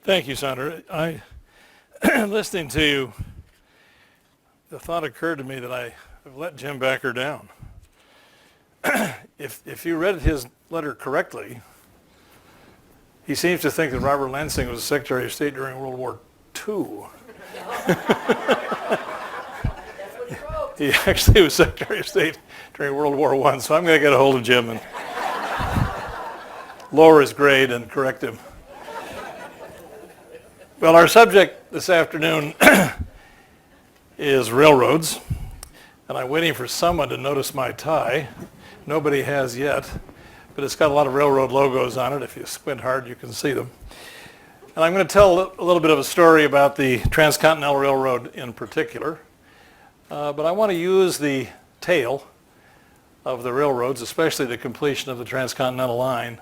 Thank you, Sandra. Listening to you, the thought occurred to me that I have let Jim Backer down. If you read his letter correctly, he seems to think that Robert Lansing was Secretary of State during World War II. He actually was Secretary of State during World War I, so I'm going to get a hold of Jim and lower his grade and correct him. Well, our subject this afternoon is railroads, and I'm waiting for someone to notice my tie. Nobody has yet, but it's got a lot of railroad logos on it. If you squint hard, you can see them. And I'm going to tell a little bit of a story about the Transcontinental Railroad in particular, but I want to use the tale of the railroads, especially the completion of the Transcontinental line,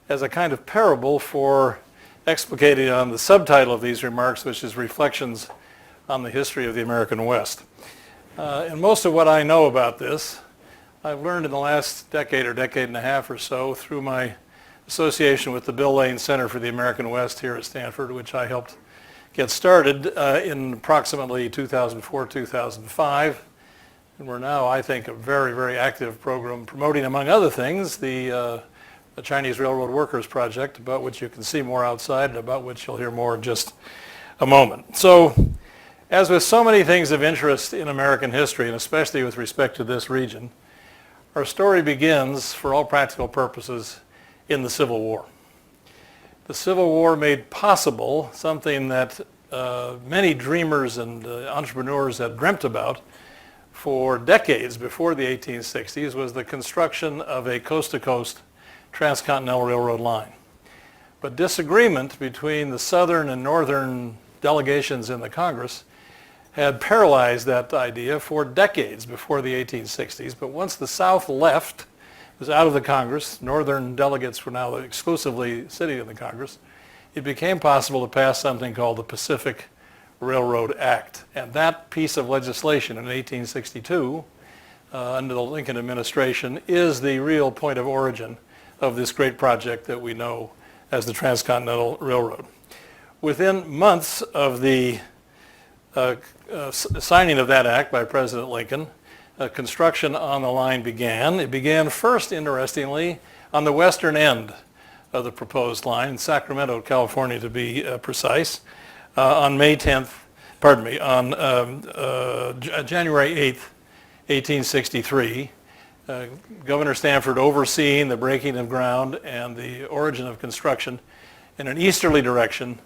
as a kind of parable for explicating on the subtitle of these remarks, which is Reflections on the History of the American West. And most of what I know about this, I've learned in the last decade or decade and a half or so through my association with the Bill Lane Center for the American West here at Stanford, which I helped get started in approximately 2004, 2005. And we're now, I think, a very, very active program promoting, among other things, the Chinese Railroad Workers Project, about which you can see more outside and about which you'll hear more in just a moment. So, as with so many things of interest in American history, and especially with respect to this region, our story begins, for all practical purposes, in the Civil War. The Civil War made possible something that many dreamers and entrepreneurs had dreamt about for decades before the 1860s, was the construction of a coast-to-coast Transcontinental Railroad line. But disagreement between the southern and northern delegations in the Congress had paralyzed that idea for decades before the 1860s. But once the South left, was out of the Congress, northern delegates were now exclusively sitting in the Congress, it became possible to pass something called the Pacific Railroad Act. And that piece of legislation in 1862, under the Lincoln administration, is the real point of origin of this great project that we know as the Transcontinental Railroad. Within months of the signing of that act by President Lincoln, construction on the line began. It began first, interestingly, on the western end of the proposed line, in Sacramento, California to be precise, on January 8th, 1863. Governor Stanford overseeing the breaking of ground and the origin of construction in an easterly direction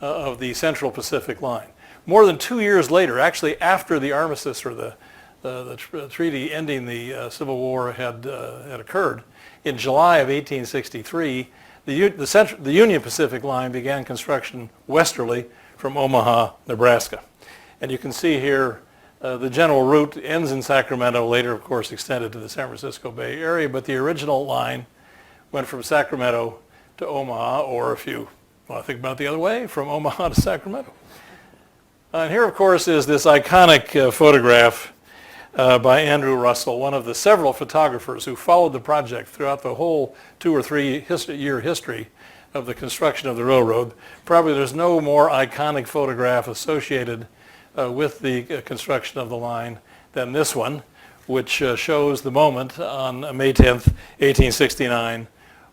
of the Central Pacific Line. More than 2 years later, actually after the armistice or the treaty ending the Civil War had occurred, in July of 1863, the Union Pacific Line began construction westerly from Omaha, Nebraska. And you can see here the general route ends in Sacramento, later of course extended to the San Francisco Bay Area, but the original line went from Sacramento to Omaha, or if you want to think about it the other way, from Omaha to Sacramento. And here of course is this iconic photograph by Andrew Russell, one of the several photographers who followed the project throughout the whole 2 or 3 year history of the construction of the railroad. Probably there's no more iconic photograph associated with the construction of the line than this one, which shows the moment on May 10th, 1869,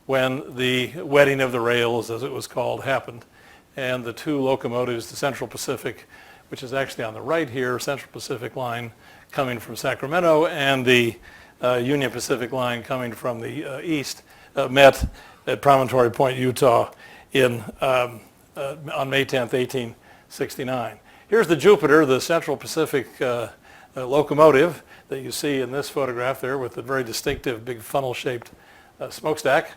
when the wetting of the rails, as it was called, happened. And the 2 locomotives, the Central Pacific, which is actually on the right here, Central Pacific Line coming from Sacramento, and the Union Pacific Line coming from the east, met at Promontory Point, Utah on May 10th, 1869. Here's the Jupiter, the Central Pacific locomotive that you see in this photograph there with the very distinctive big funnel-shaped smokestack.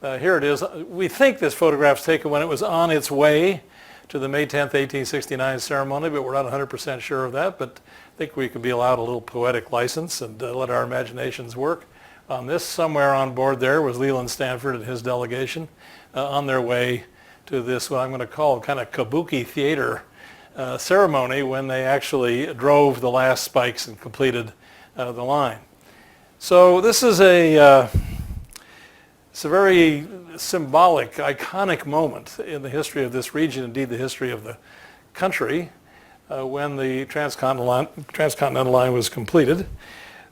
Here it is. We think this photograph's taken when it was on its way to the May 10th, 1869 ceremony, but we're not 100% sure of that, but I think we could be allowed a little poetic license and let our imaginations work. On this, somewhere on board there, was Leland Stanford and his delegation on their way to this, what I'm going to call kind of kabuki theater ceremony, when they actually drove the last spikes and completed the line. So this is a It's a very symbolic, iconic moment in the history of this region, indeed the history of the country, when the Transcontinental Line was completed.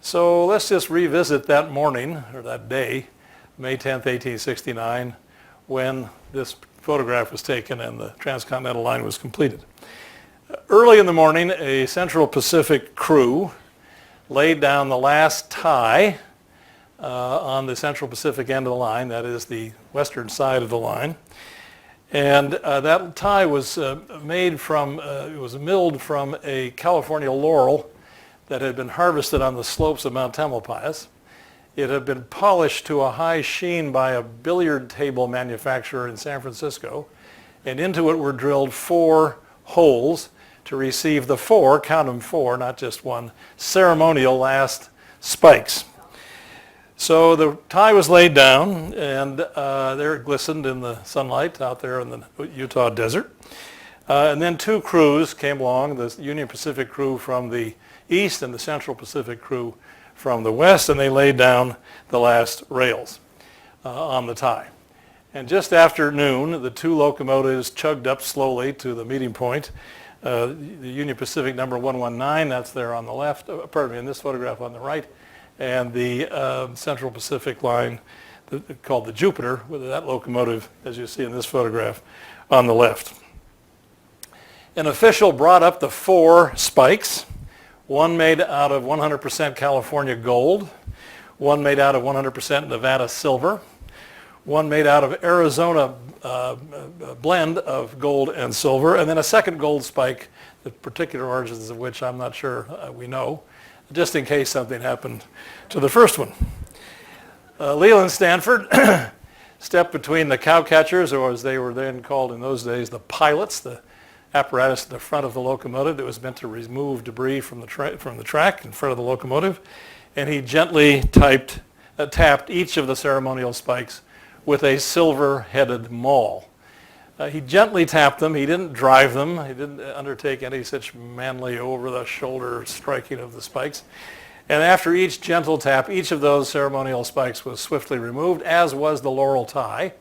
So let's just revisit that morning, or that day, May 10th, 1869, when this photograph was taken and the Transcontinental Line was completed. Early in the morning, a Central Pacific crew laid down the last tie on the Central Pacific end of the line, that is the western side of the line. And that tie was made from, it was milled from a California laurel that had been harvested on the slopes of Mount Tamalpais. It had been polished to a high sheen by a billiard table manufacturer in San Francisco, and into it were drilled 4 holes to receive the 4, count them 4, not just one, ceremonial last spikes. So the tie was laid down, and there it glistened in the sunlight out there in the Utah desert. And then 2 crews came along, the Union Pacific crew from the east and the Central Pacific crew from the west, and they laid down the last rails on the tie. And just after noon, the 2 locomotives chugged up slowly to the meeting point. The Union Pacific number 119, that's there on the left, pardon me, in this photograph on the right, and the Central Pacific line called the Jupiter, with that locomotive, as you see in this photograph, on the left. An official brought up the 4 spikes, one made out of 100% California gold, one made out of 100% Nevada silver, one made out of Arizona blend of gold and silver, and then a second gold spike, the particular origins of which I'm not sure we know, just in case something happened to the first one. Leland Stanford stepped between the cowcatchers, or as they were then called in those days, the pilots, the apparatus in the front of the locomotive that was meant to remove debris from the track in front of the locomotive, and he gently tapped each of the ceremonial spikes with a silver-headed maul. He gently tapped them. He didn't drive them. He didn't undertake any such manly over-the-shoulder striking of the spikes. And after each gentle tap, each of those ceremonial spikes was swiftly removed, as was the laurel tie.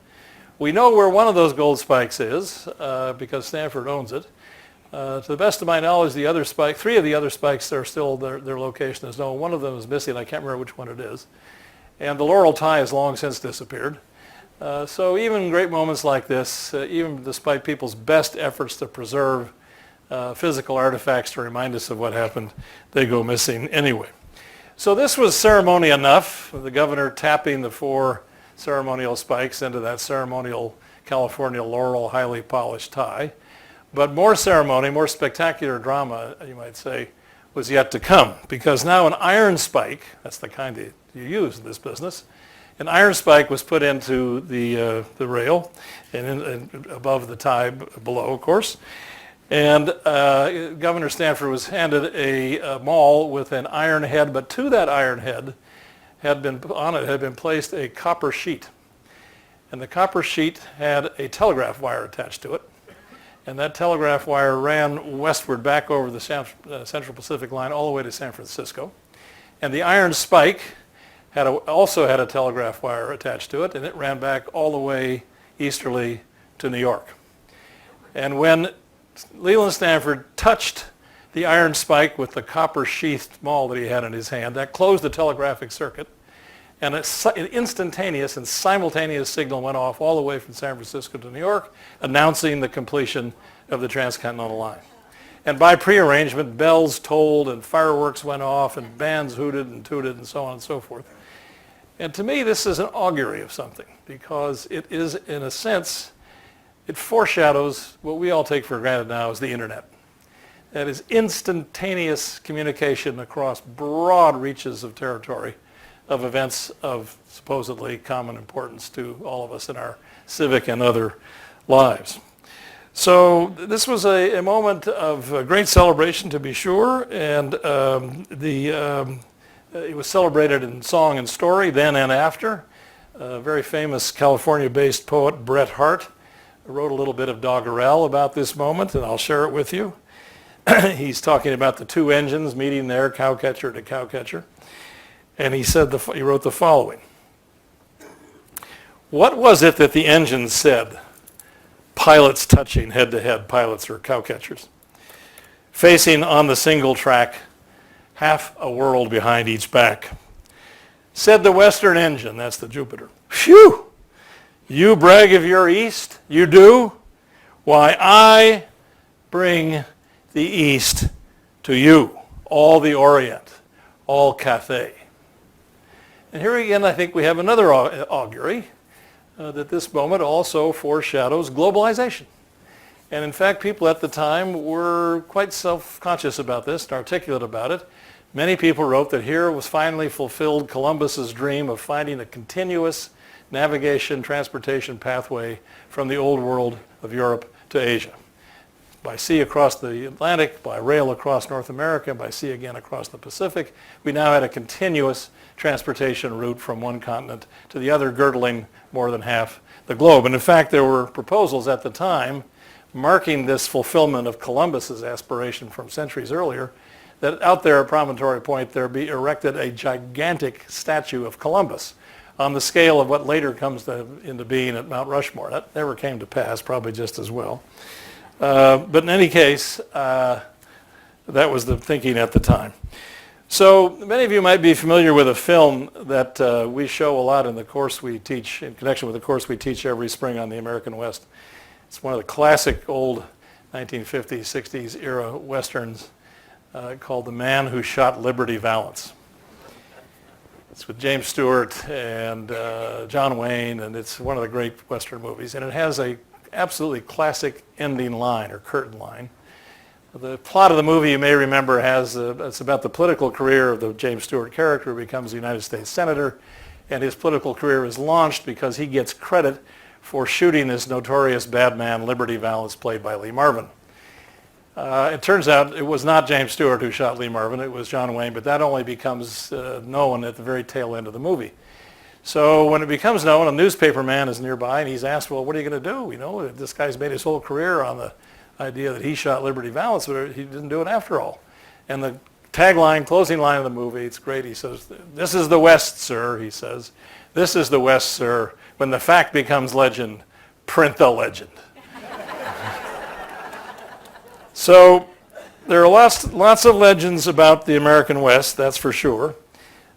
We know where one of those gold spikes is because Stanford owns it. To the best of my knowledge, the other spike, 3 of the other spikes are still, their location is known. One of them is missing. I can't remember which one it is. And the laurel tie has long since disappeared. So even great moments like this, even despite people's best efforts to preserve physical artifacts to remind us of what happened, they go missing anyway. So this was ceremony enough, the governor tapping the 4 ceremonial spikes into that ceremonial California laurel highly polished tie. But more ceremony, more spectacular drama, you might say, was yet to come, because now an iron spike, that's the kind that you use in this business, an iron spike was put into the rail and above the tie below, of course. And Governor Stanford was handed a maul with an iron head, but to that iron head had been placed a copper sheet. And the copper sheet had a telegraph wire attached to it. And that telegraph wire ran westward back over the Central Pacific line all the way to San Francisco. And the iron spike also had a telegraph wire attached to it, and it ran back all the way easterly to New York. And when Leland Stanford touched the iron spike with the copper sheathed maul that he had in his hand, that closed the telegraphic circuit, and an instantaneous and simultaneous signal went off all the way from San Francisco to New York, announcing the completion of the Transcontinental Line. And by prearrangement, bells tolled and fireworks went off and bands hooted and tooted and so on and so forth. And to me, this is an augury of something, because it is, in a sense, it foreshadows what we all take for granted now as the internet. That is instantaneous communication across broad reaches of territory of events of supposedly common importance to all of us in our civic and other lives. So this was a moment of great celebration, to be sure, and it was celebrated in song and story then and after. A very famous California-based poet, Bret Harte, wrote a little bit of doggerel about this moment, and I'll share it with you. He's talking about the 2 engines meeting there, cowcatcher to cowcatcher. And he said he wrote the following. What was it that the engine said? Pilots touching head to head, pilots or cowcatchers, facing on the single track, half a world behind each back. Said the western engine, that's the Jupiter. Phew! You brag of your east, you do? Why, I bring the east to you, all the Orient, all Cathay. And here again, I think we have another augury that this moment also foreshadows globalization. And in fact, people at the time were quite self-conscious about this and articulate about it. Many people wrote that here was finally fulfilled Columbus's dream of finding a continuous navigation, transportation pathway from the old world of Europe to Asia. By sea across the Atlantic, by rail across North America, by sea again across the Pacific, we now had a continuous transportation route from one continent to the other, girdling more than half the globe. And in fact, there were proposals at the time marking this fulfillment of Columbus's aspiration from centuries earlier, that out there at Promontory Point there be erected a gigantic statue of Columbus on the scale of what later comes into being at Mount Rushmore. That never came to pass, probably just as well. But in any case, that was the thinking at the time. So many of you might be familiar with a film that we show a lot in the course we teach, in connection with the course we teach every spring on the American West. It's one of the classic old 1950s, 60s era westerns called The Man Who Shot Liberty Valance. It's with James Stewart and John Wayne, and it's one of the great western movies. And it has a absolutely classic ending line or curtain line. The plot of the movie, you may remember, it's about the political career of the James Stewart character who becomes a United States Senator, and his political career is launched because he gets credit for shooting this notorious bad man, Liberty Valance, played by Lee Marvin. It turns out it was not James Stewart who shot Lee Marvin, it was John Wayne, but that only becomes known at the very tail end of the movie. So when it becomes known, a newspaper man is nearby and he's asked, well, what are you going to do? You know, this guy's made his whole career on the idea that he shot Liberty Valance, but he didn't do it after all. And the tagline, closing line of the movie, it's great. He says, "This is the West, sir," he says. "This is the West, sir. When the fact becomes legend, print the legend." So there are lots of legends about the American West, that's for sure.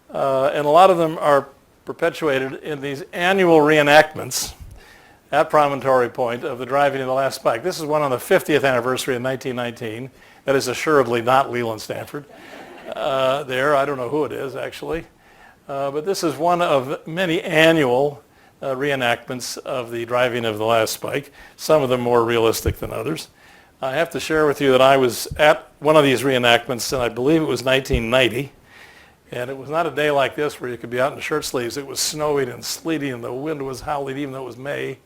And a lot of them are perpetuated in these annual reenactments at Promontory Point of the driving of the last spike. This is one on the 50th anniversary in 1919. That is assuredly not Leland Stanford. I don't know who it is actually. But this is one of many annual reenactments of the driving of the last spike, some of them more realistic than others. I have to share with you that I was at one of these reenactments, and I believe it was 1990. And it was not a day like this where you could be out in shirt sleeves. It was snowing and sleeting and the wind was howling even though it was May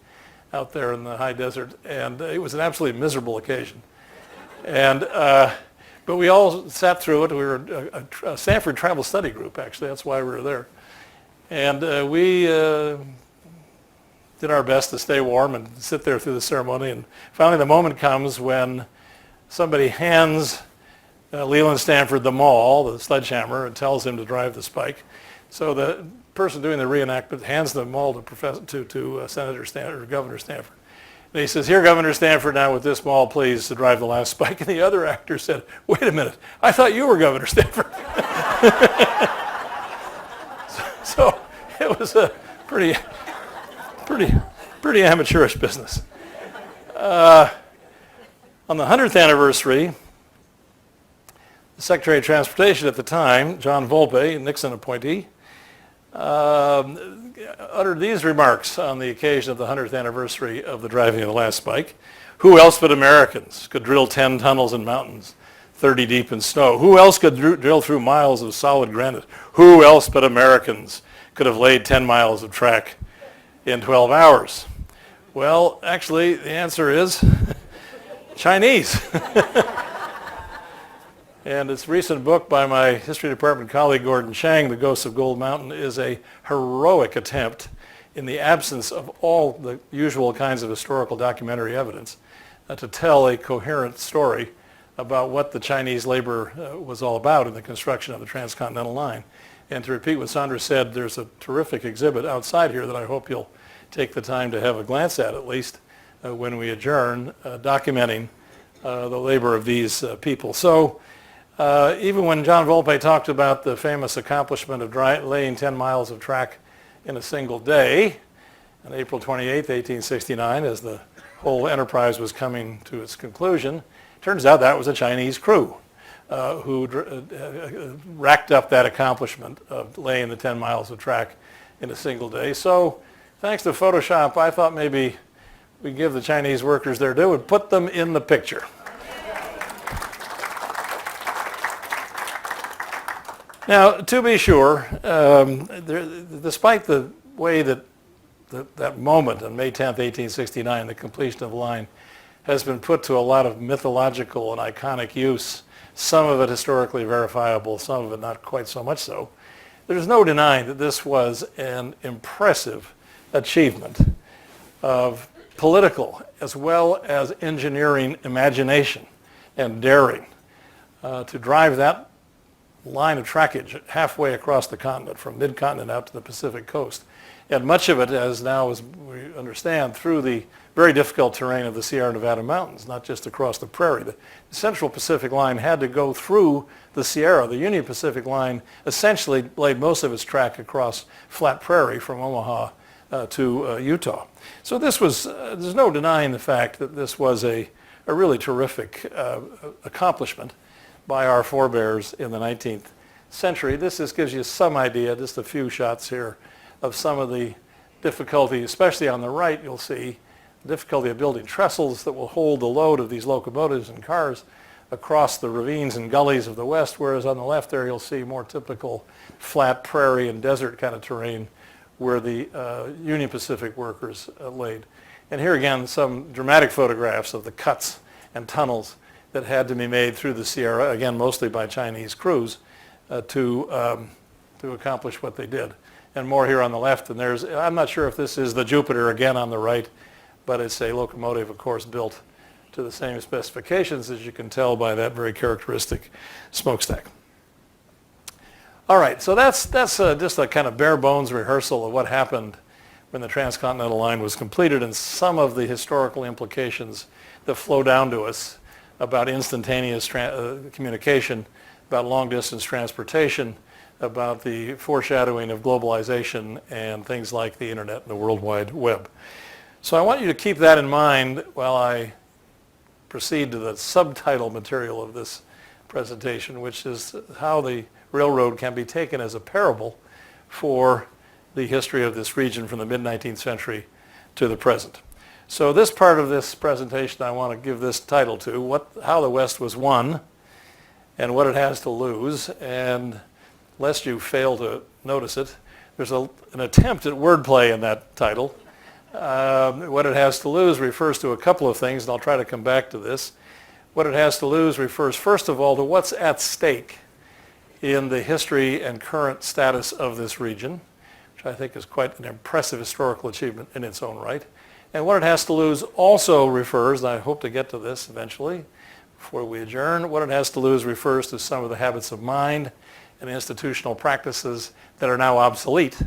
out there in the high desert. And it was an absolutely miserable occasion. And, but we all sat through it. We were a Stanford travel study group, actually. That's why we were there. And we did our best to stay warm and sit there through the ceremony. And finally the moment comes when somebody hands Leland Stanford the maul, the sledgehammer, and tells him to drive the spike. So the person doing the reenactment hands the maul to Senator Stanford, or Governor Stanford. And he says, "Here, Governor Stanford, now with this maul, please, to drive the last spike." And the other actor said, "Wait a minute, I thought you were Governor Stanford." So it was a pretty amateurish business. On the 100th anniversary, the Secretary of Transportation at the time, John Volpe, Nixon appointee, uttered these remarks on the occasion of the 100th anniversary of the driving of the last spike. "Who else but Americans could drill 10 tunnels in mountains 30 deep in snow? Who else could drill through miles of solid granite? Who else but Americans could have laid 10 miles of track in 12 hours? Well, actually, the answer is Chinese. And this recent book by my history department colleague Gordon Chang, The Ghosts of Gold Mountain, is a heroic attempt in the absence of all the usual kinds of historical documentary evidence to tell a coherent story about what the Chinese labor was all about in the construction of the Transcontinental Line. And to repeat what Sandra said, there's a terrific exhibit outside here that I hope you'll take the time to have a glance at least when we adjourn, documenting the labor of these people. So even when John Volpe talked about the famous accomplishment of laying 10 miles of track in a single day on April 28, 1869, as the whole enterprise was coming to its conclusion, turns out that was a Chinese crew who racked up that accomplishment of laying the 10 miles of track in a single day. So thanks to Photoshop, I thought maybe we'd give the Chinese workers their due and put them in the picture. Now, to be sure, despite the way that moment on May 10th, 1869, the completion of the line, has been put to a lot of mythological and iconic use, some of it historically verifiable, some of it not quite so much so, there's no denying that this was an impressive achievement of political as well as engineering imagination and daring to drive that line of trackage halfway across the continent, from mid-continent out to the Pacific coast. And much of it, as now as we understand, through the very difficult terrain of the Sierra Nevada mountains, not just across the prairie. The Central Pacific Line had to go through the Sierra. The Union Pacific Line essentially laid most of its track across flat prairie from Omaha to Utah. So this was, there's no denying the fact that this was a really terrific accomplishment by our forebears in the 19th century. This just gives you some idea, just a few shots here, of some of the difficulty, especially on the right, you'll see the difficulty of building trestles that will hold the load of these locomotives and cars across the ravines and gullies of the west, whereas on the left there you'll see more typical flat prairie and desert kind of terrain where the Union Pacific workers laid. And here again, some dramatic photographs of the cuts and tunnels that had to be made through the Sierra, again, mostly by Chinese crews, to accomplish what they did. And more here on the left, and there's, I'm not sure if this is the Jupiter again on the right, but it's a locomotive, of course, built to the same specifications, as you can tell by that very characteristic smokestack. All right, so that's just a kind of bare bones rehearsal of what happened when the Transcontinental Line was completed, and some of the historical implications that flow down to us about instantaneous communication, about long-distance transportation, about the foreshadowing of globalization and things like the internet and the World Wide Web. So I want you to keep that in mind while I proceed to the subtitle material of this presentation, which is how the railroad can be taken as a parable for the history of this region from the mid-19th century to the present. So this part of this presentation I want to give this title to, how the West was won and what it has to lose. And lest you fail to notice it, there's an attempt at wordplay in that title. What it has to lose refers to a couple of things, and I'll try to come back to this. What it has to lose refers, first of all, to what's at stake in the history and current status of this region, which I think is quite an impressive historical achievement in its own right. And what it has to lose also refers, and I hope to get to this eventually before we adjourn, what it has to lose refers to some of the habits of mind and institutional practices that are now obsolete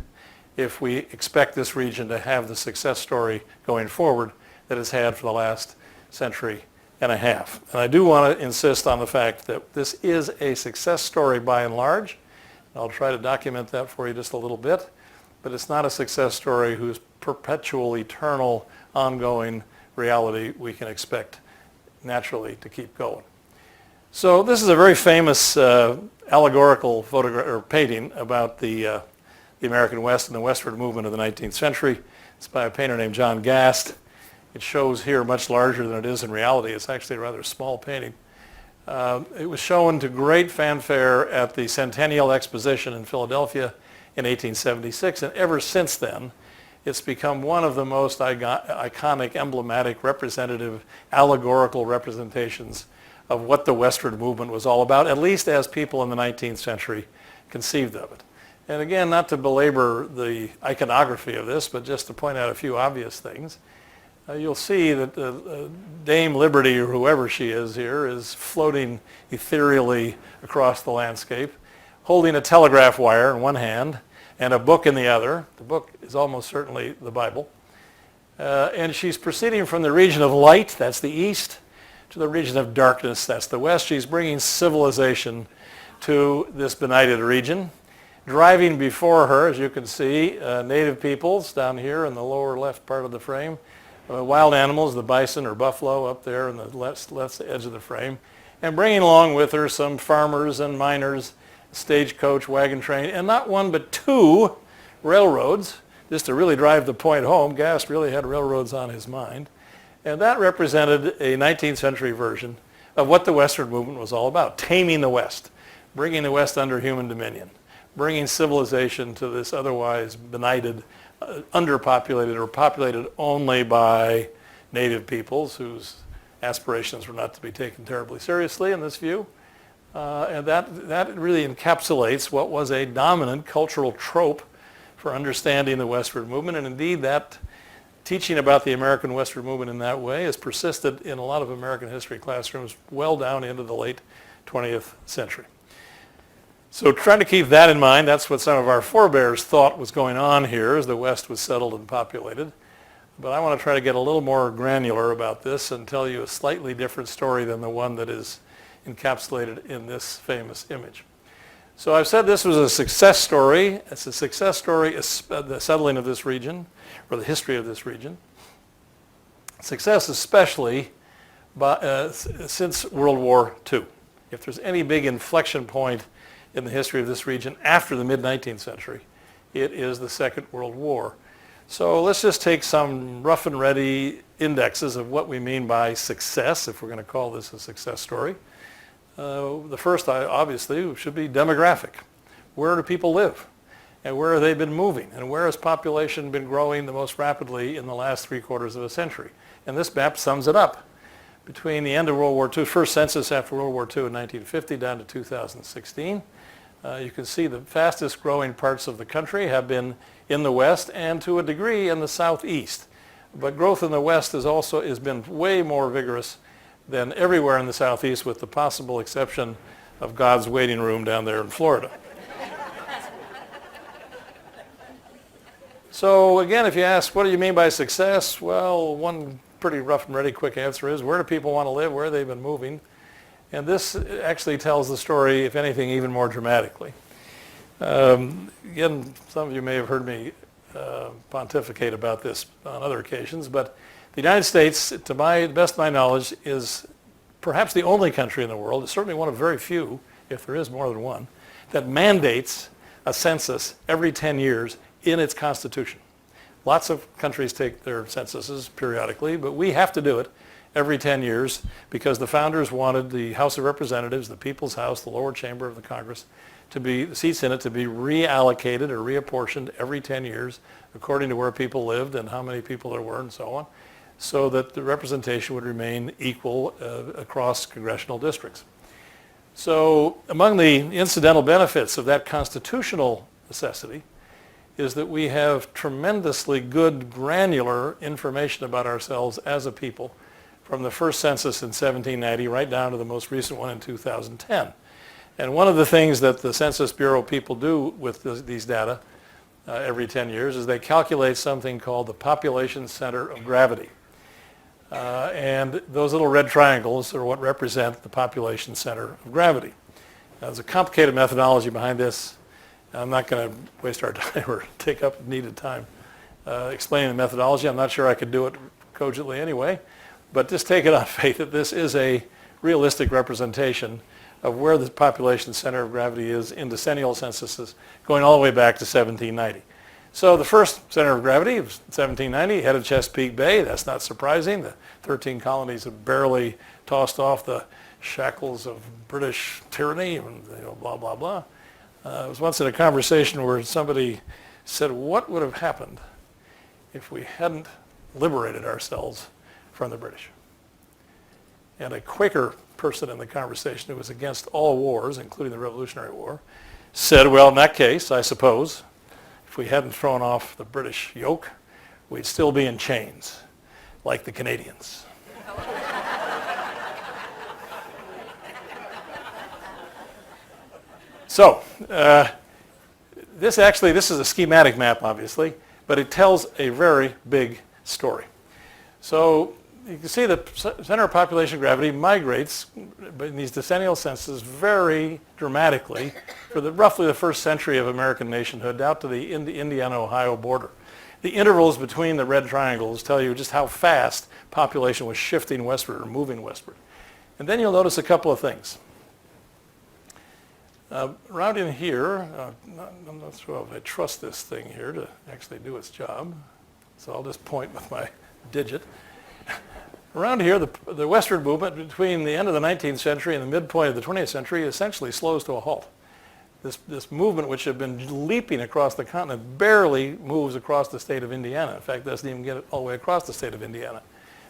if we expect this region to have the success story going forward that it's had for the last century and a half. And I do want to insist on the fact that this is a success story by and large. I'll try to document that for you just a little bit, but it's not a success story whose perpetual, eternal, ongoing reality we can expect naturally to keep going. So this is a very famous allegorical photograph or painting about the American West and the westward movement of the 19th century. It's by a painter named John Gast. It shows here much larger than it is in reality. It's actually a rather small painting. It was shown to great fanfare at the Centennial Exposition in Philadelphia in 1876, and ever since then, it's become one of the most iconic, emblematic, representative, allegorical representations of what the westward movement was all about, at least as people in the 19th century conceived of it. And again, not to belabor the iconography of this, but just to point out a few obvious things. You'll see that Dame Liberty, or whoever she is here, is floating ethereally across the landscape, holding a telegraph wire in one hand and a book in the other. The book is almost certainly the Bible. And she's proceeding from the region of light, that's the east, to the region of darkness, that's the west. She's bringing civilization to this benighted region. Driving before her, as you can see, native peoples down here in the lower left part of the frame. Wild animals, the bison or buffalo up there in the left edge of the frame. And bringing along with her some farmers and miners, stagecoach, wagon train, and not one but two railroads. Just to really drive the point home, Gast really had railroads on his mind. And that represented a 19th century version of what the Westward movement was all about, taming the West, bringing the West under human dominion, bringing civilization to this otherwise benighted, underpopulated or populated only by native peoples whose aspirations were not to be taken terribly seriously in this view. And that really encapsulates what was a dominant cultural trope for understanding the Westward movement. And indeed, that teaching about the American Westward movement in that way has persisted in a lot of American history classrooms well down into the late 20th century. So trying to keep that in mind, that's what some of our forebears thought was going on here as the West was settled and populated. But I want to try to get a little more granular about this and tell you a slightly different story than the one that is encapsulated in this famous image. So I've said this was a success story. It's a success story, the settling of this region, or the history of this region. Success especially since World War II. If there's any big inflection point in the history of this region after the mid-19th century, it is the Second World War. So let's just take some rough and ready indexes of what we mean by success, if we're going to call this a success story. The first, obviously, should be demographic. Where do people live? And where have they been moving? And where has population been growing the most rapidly in the last 3/4 of a century? And this map sums it up. Between the end of World War II, first census after World War II in 1950 down to 2016, you can see the fastest growing parts of the country have been in the West and to a degree in the Southeast. But growth in the West has been way more vigorous than everywhere in the Southeast, with the possible exception of God's waiting room down there in Florida. So again, if you ask, what do you mean by success? Well, one pretty rough and ready quick answer is, where do people want to live? Where have they been moving? And this actually tells the story, if anything, even more dramatically. Again, some of you may have heard me pontificate about this on other occasions, but the United States, to the best of my knowledge, is perhaps the only country in the world, it's certainly one of very few, if there is more than one, that mandates a census every 10 years in its constitution. Lots of countries take their censuses periodically, but we have to do it every 10 years because the founders wanted the House of Representatives, the People's House, the lower chamber of the Congress, the seats in it to be reallocated or reapportioned every 10 years according to where people lived and how many people there were and so on, so that the representation would remain equal across congressional districts. So among the incidental benefits of that constitutional necessity is that we have tremendously good granular information about ourselves as a people from the first census in 1790 right down to the most recent one in 2010. And one of the things that the Census Bureau people do with these data every 10 years is they calculate something called the population center of gravity. And those little red triangles are what represent the population center of gravity. Now, there's a complicated methodology behind this. I'm not going to waste our time or take up needed time explaining the methodology. I'm not sure I could do it cogently anyway, but just take it on faith that this is a realistic representation of where the population center of gravity is in decennial censuses going all the way back to 1790. So the first center of gravity was 1790, head of Chesapeake Bay. That's not surprising. The 13 colonies have barely tossed off the shackles of British tyranny and blah, blah, blah. I was once in a conversation where somebody said, what would have happened if we hadn't liberated ourselves from the British? And a Quaker person in the conversation who was against all wars, including the Revolutionary War, said, well, in that case, I suppose, if we hadn't thrown off the British yoke, we'd still be in chains, like the Canadians. So, this is a schematic map, obviously, but it tells a very big story. So you can see the center of population gravity migrates in these decennial censuses very dramatically for roughly the first century of American nationhood out to the Indiana-Ohio border. The intervals between the red triangles tell you just how fast population was shifting westward or moving westward. And then you'll notice a couple of things. Around in here, I'm not sure if I trust this thing here to actually do its job, so I'll just point with my digit. Around here, the westward movement between the end of the 19th century and the midpoint of the 20th century essentially slows to a halt. This movement, which had been leaping across the continent, barely moves across the state of Indiana. In fact, doesn't even get all the way across the state of Indiana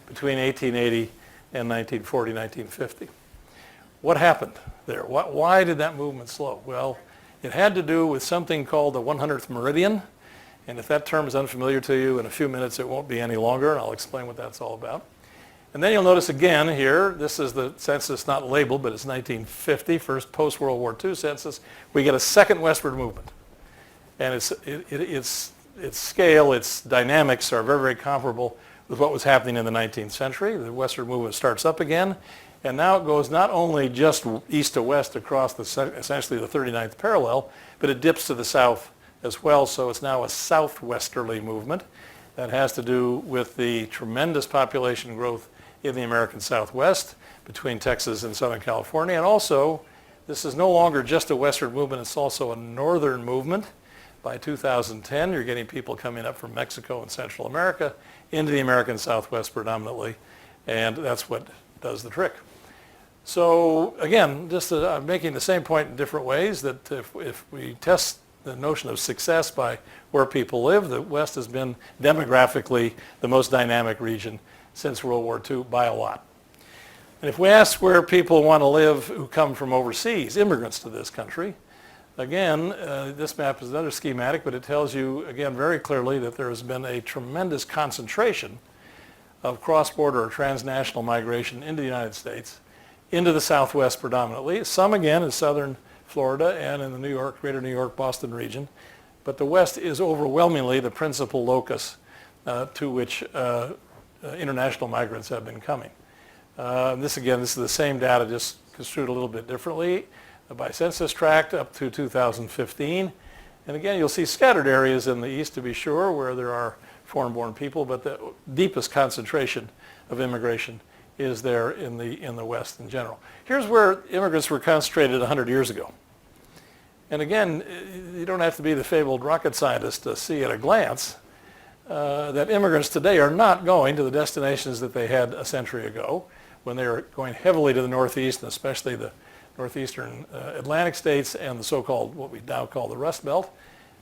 between 1880 and 1940, 1950. What happened there? Why did that movement slow? Well, it had to do with something called the 100th meridian. And if that term is unfamiliar to you, in a few minutes it won't be any longer, and I'll explain what that's all about. And then you'll notice again here, this is the census not labeled, but it's 1950, first post-World War II census. We get a second westward movement. And its scale, its dynamics are very, very comparable with what was happening in the 19th century. The westward movement starts up again, and now it goes not only just east to west across essentially the 39th parallel, but it dips to the south as well, so it's now a southwesterly movement that has to do with the tremendous population growth in the American Southwest between Texas and Southern California. And also, this is no longer just a westward movement, it's also a northern movement. By 2010, you're getting people coming up from Mexico and Central America into the American Southwest predominantly, and that's what does the trick. So again, just I'm making the same point in different ways, that if we test the notion of success by where people live, the West has been demographically the most dynamic region since World War II by a lot. And if we ask where people want to live who come from overseas, immigrants to this country, again, this map is another schematic, but it tells you, again, very clearly that there has been a tremendous concentration of cross-border or transnational migration into the United States, into the Southwest predominantly, some again in southern Florida and in the greater New York, Boston region. But the West is overwhelmingly the principal locus to which international migrants have been coming. This is the same data, just construed a little bit differently by census tract up to 2015. And again, you'll see scattered areas in the east, to be sure, where there are foreign-born people, but the deepest concentration of immigration is there in the West in general. Here's where immigrants were concentrated 100 years ago. And again, you don't have to be the fabled rocket scientist to see at a glance that immigrants today are not going to the destinations that they had a century ago, when they were going heavily to the Northeast, and especially the northeastern Atlantic states and the so-called, what we now call the Rust Belt.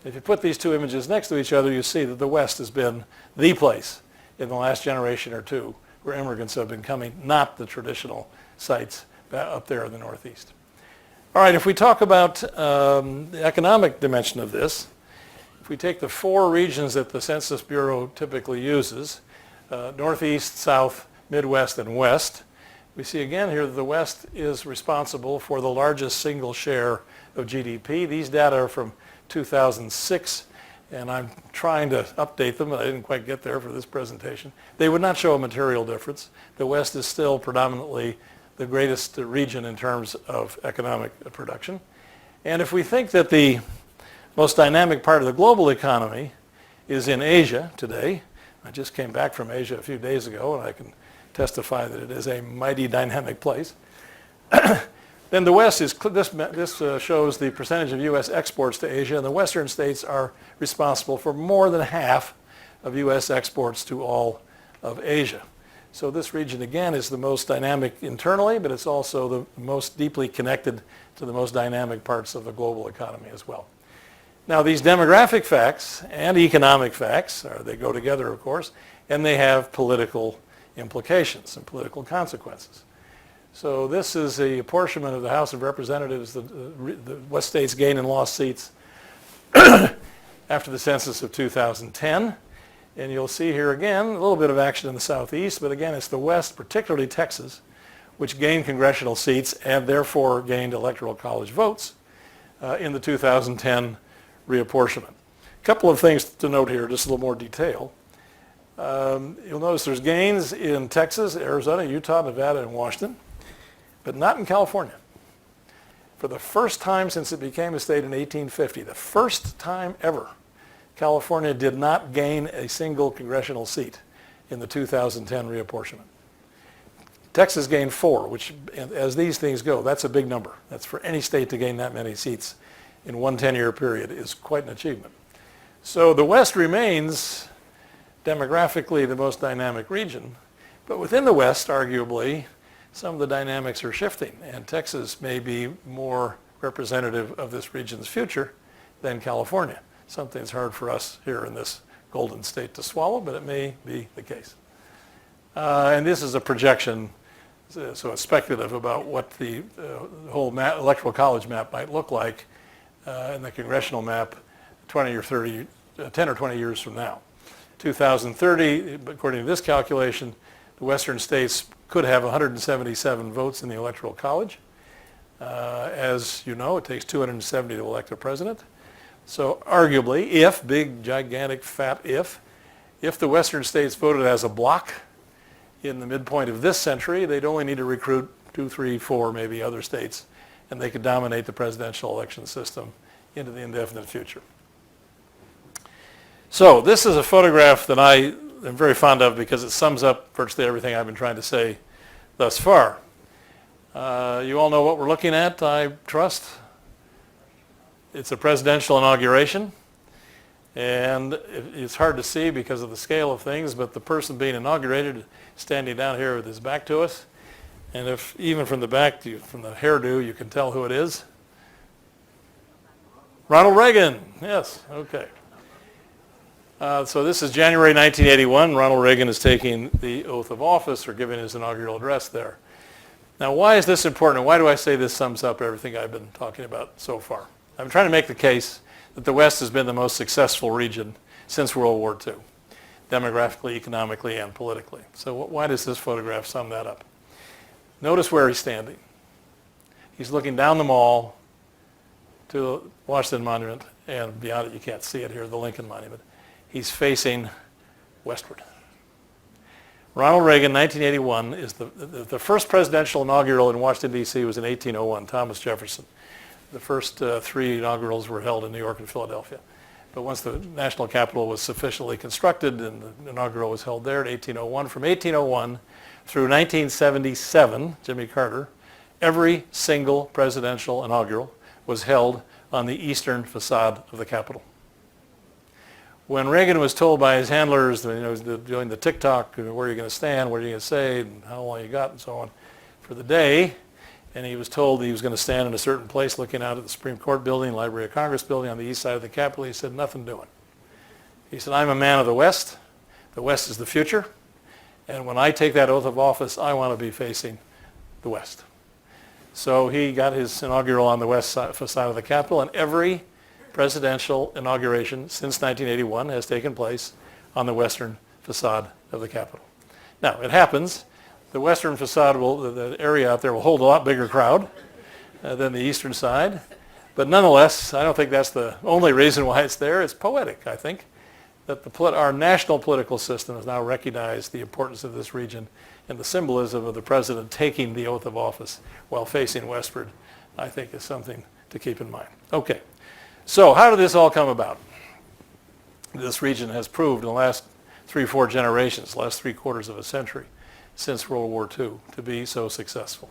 If you put these two images next to each other, you see that the West has been the place in the last generation or two where immigrants have been coming, not the traditional sites up there in the Northeast. All right, if we talk about the economic dimension of this, if we take the four regions that the Census Bureau typically uses, Northeast, South, Midwest, and West, we see again here that the West is responsible for the largest single share of GDP. These data are from 2006, and I'm trying to update them, but I didn't quite get there for this presentation. They would not show a material difference. The West is still predominantly the greatest region in terms of economic production. And if we think that the most dynamic part of the global economy is in Asia today, I just came back from Asia a few days ago, and I can testify that it is a mighty dynamic place. Then the West is, this shows the percentage of U.S. exports to Asia, and the Western states are responsible for more than half of U.S. exports to all of Asia. So this region, again, is the most dynamic internally, but it's also the most deeply connected to the most dynamic parts of the global economy as well. Now, these demographic facts and economic facts, they go together, of course, and they have political implications and political consequences. So this is the apportionment of the House of Representatives, the West states gained and lost seats after the census of 2010. And you'll see here again a little bit of action in the Southeast, but again it's the West, particularly Texas, which gained congressional seats and therefore gained electoral college votes in the 2010 reapportionment. A couple of things to note here, just a little more detail. You'll notice there's gains in Texas, Arizona, Utah, Nevada, and Washington, but not in California. For the first time since it became a state in 1850, the first time ever, California did not gain a single congressional seat in the 2010 reapportionment. Texas gained 4, which, as these things go, that's a big number. That's for any state to gain that many seats in one 10-year period is quite an achievement. So the West remains demographically the most dynamic region, but within the West, arguably, some of the dynamics are shifting, and Texas may be more representative of this region's future than California. Something that's hard for us here in this golden state to swallow, but it may be the case. And this is a projection, so it's speculative about what the whole electoral college map might look like in the congressional map 10 or 20 years from now. 2030, according to this calculation, the western states could have 177 votes in the electoral college. As you know, it takes 270 to elect a president. So arguably, if, big, gigantic, fat if the western states voted as a bloc in the midpoint of this century, they'd only need to recruit 2, 3, 4, maybe other states, and they could dominate the presidential election system into the indefinite future. So this is a photograph that I am very fond of because it sums up virtually everything I've been trying to say thus far. You all know what we're looking at, I trust. It's a presidential inauguration, and it's hard to see because of the scale of things, but the person being inaugurated is standing down here with his back to us, and if even from the back, from the hairdo, you can tell who it is. Ronald Reagan, yes, okay. So this is January 1981. Ronald Reagan is taking the oath of office or giving his inaugural address there. Now, why is this important, and why do I say this sums up everything I've been talking about so far? I'm trying to make the case that the West has been the most successful region since World War II, demographically, economically, and politically. So why does this photograph sum that up? Notice where he's standing. He's looking down the mall to the Washington Monument, and beyond it, you can't see it here, the Lincoln Monument. He's facing westward. Ronald Reagan, 1981, is the first presidential inaugural in Washington, D.C. was in 1801, Thomas Jefferson. The first 3 inaugurals were held in New York and Philadelphia. But once the national capital was sufficiently constructed and the inaugural was held there in 1801, from 1801 through 1977, Jimmy Carter, every single presidential inaugural was held on the eastern facade of the Capitol. When Reagan was told by his handlers, doing the tick-tock, where are you going to stand, what are you going to say, and how long you got, and so on, for the day, and he was told he was going to stand in a certain place looking out at the Supreme Court building, Library of Congress building on the east side of the Capitol, he said, nothing doing. He said, I'm a man of the West. The West is the future. And when I take that oath of office, I want to be facing the West. So he got his inaugural on the west facade of the Capitol, and every presidential inauguration since 1981 has taken place on the western facade of the Capitol. Now, it happens, the western facade, the area out there will hold a lot bigger crowd than the eastern side, but nonetheless, I don't think that's the only reason why it's there. It's poetic, I think, that our national political system has now recognized the importance of this region and the symbolism of the president taking the oath of office while facing westward, I think is something to keep in mind. Okay. So how did this all come about? This region has proved in the last 3-4 generations, last 3/4 of a century, since World War II, to be so successful.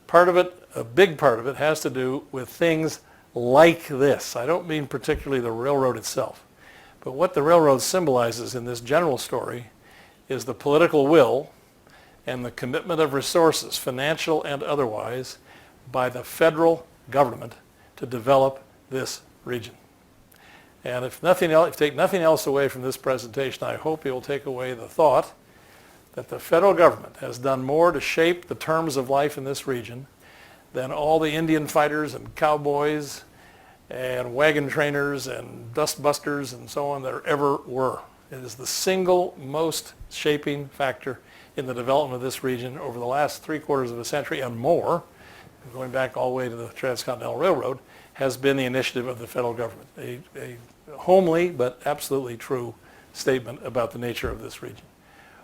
Part of it, a big part of it, has to do with things like this. I don't mean particularly the railroad itself, but what the railroad symbolizes in this general story is the political will and the commitment of resources, financial and otherwise, by the federal government to develop this region. And if you take nothing else away from this presentation, I hope you'll take away the thought that the federal government has done more to shape the terms of life in this region than all the Indian fighters and cowboys and wagon trainers and dust busters and so on there ever were. It is the single most shaping factor in the development of this region over the last 3/4 of a century and more, going back all the way to the Transcontinental Railroad, has been the initiative of the federal government. A homely but absolutely true statement about the nature of this region.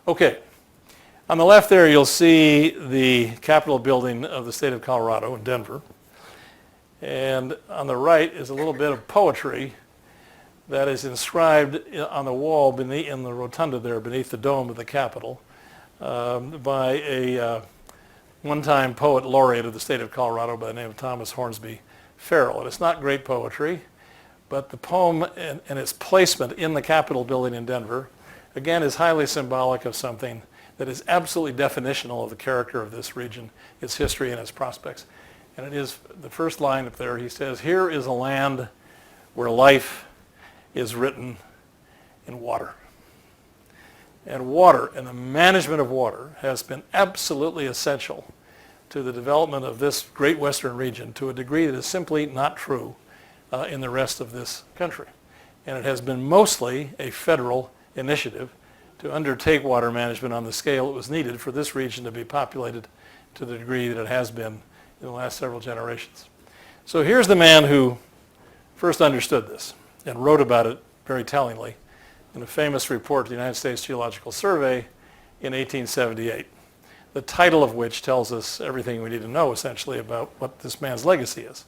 Okay, on the left there you'll see the Capitol building of the state of Colorado in Denver. And on the right is a little bit of poetry that is inscribed on the wall beneath, in the rotunda there beneath the dome of the Capitol by a one-time poet laureate of the state of Colorado by the name of Thomas Hornsby Farrell. And it's not great poetry, but the poem and its placement in the Capitol building in Denver, again, is highly symbolic of something that is absolutely definitional of the character of this region, its history and its prospects. And it is the first line up there. He says, "Here is a land where life is written in water." And water and the management of water has been absolutely essential to the development of this great western region to a degree that is simply not true in the rest of this country. And it has been mostly a federal initiative to undertake water management on the scale it was needed for this region to be populated to the degree that it has been in the last several generations. So here's the man who first understood this and wrote about it very tellingly in a famous report to the United States Geological Survey in 1878, the title of which tells us everything we need to know essentially about what this man's legacy is.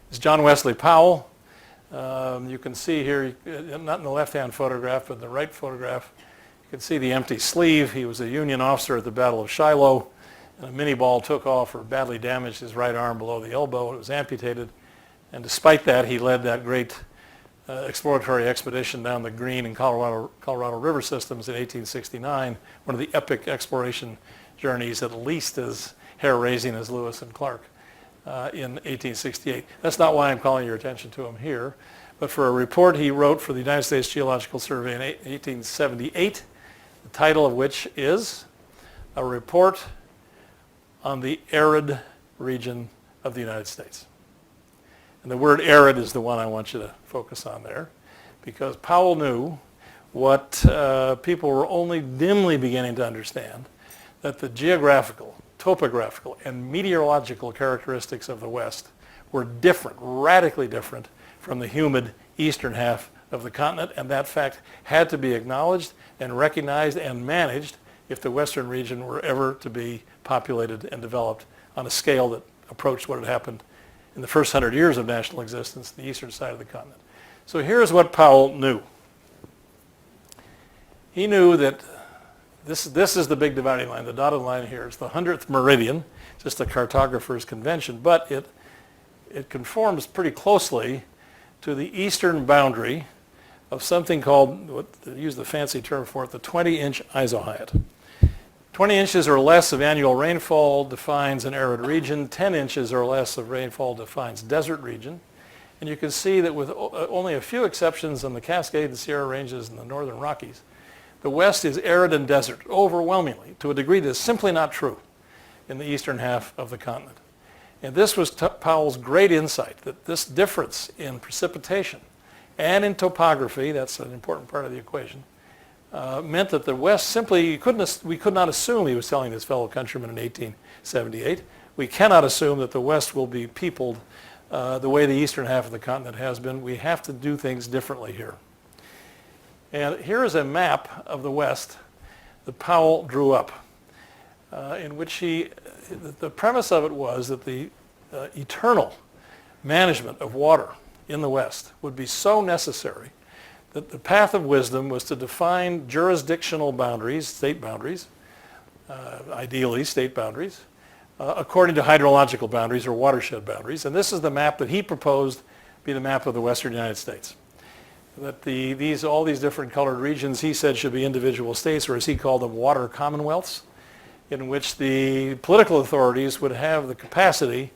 It's John Wesley Powell. You can see here, not in the left-hand photograph, but in the right photograph, you can see the empty sleeve. He was a Union officer at the Battle of Shiloh. And a mini ball took off or badly damaged his right arm below the elbow. It was amputated. And despite that, he led that great exploratory expedition down the Green and Colorado River systems in 1869, one of the epic exploration journeys at least as hair-raising as Lewis and Clark in 1868. That's not why I'm calling your attention to him here, but for a report he wrote for the United States Geological Survey in 1878, the title of which is A Report on the Arid Region of the United States. And the word arid is the one I want you to focus on there, because Powell knew what people were only dimly beginning to understand, that the geographical, topographical, and meteorological characteristics of the West were different, radically different from the humid eastern half of the continent, and that fact had to be acknowledged and recognized and managed if the western region were ever to be populated and developed on a scale that approached what had happened in the first 100 years of national existence, the eastern side of the continent. So here's what Powell knew. He knew that this is the big dividing line, the dotted line here. It's the 100th meridian, just a cartographer's convention, but it conforms pretty closely to the eastern boundary of something called, what they use the fancy term for it, the 20-inch isohyet. 20 inches or less of annual rainfall defines an arid region. 10 inches or less of rainfall defines desert region. And you can see that with only a few exceptions on the Cascade and Sierra Ranges and the northern Rockies, the West is arid and desert overwhelmingly to a degree that is simply not true in the eastern half of the continent. And this was Powell's great insight, that this difference in precipitation and in topography, that's an important part of the equation, meant that the West simply, we could not assume, he was telling his fellow countrymen in 1878, we cannot assume that the West will be peopled the way the eastern half of the continent has been. We have to do things differently here. And here is a map of the West that Powell drew up, in which the premise of it was that the eternal management of water in the West would be so necessary that the path of wisdom was to define jurisdictional boundaries, state boundaries, ideally state boundaries, according to hydrological boundaries or watershed boundaries. And this is the map that he proposed be the map of the western United States. That all these different colored regions, he said, should be individual states, or as he called them, water commonwealths, in which the political authorities would have the capacity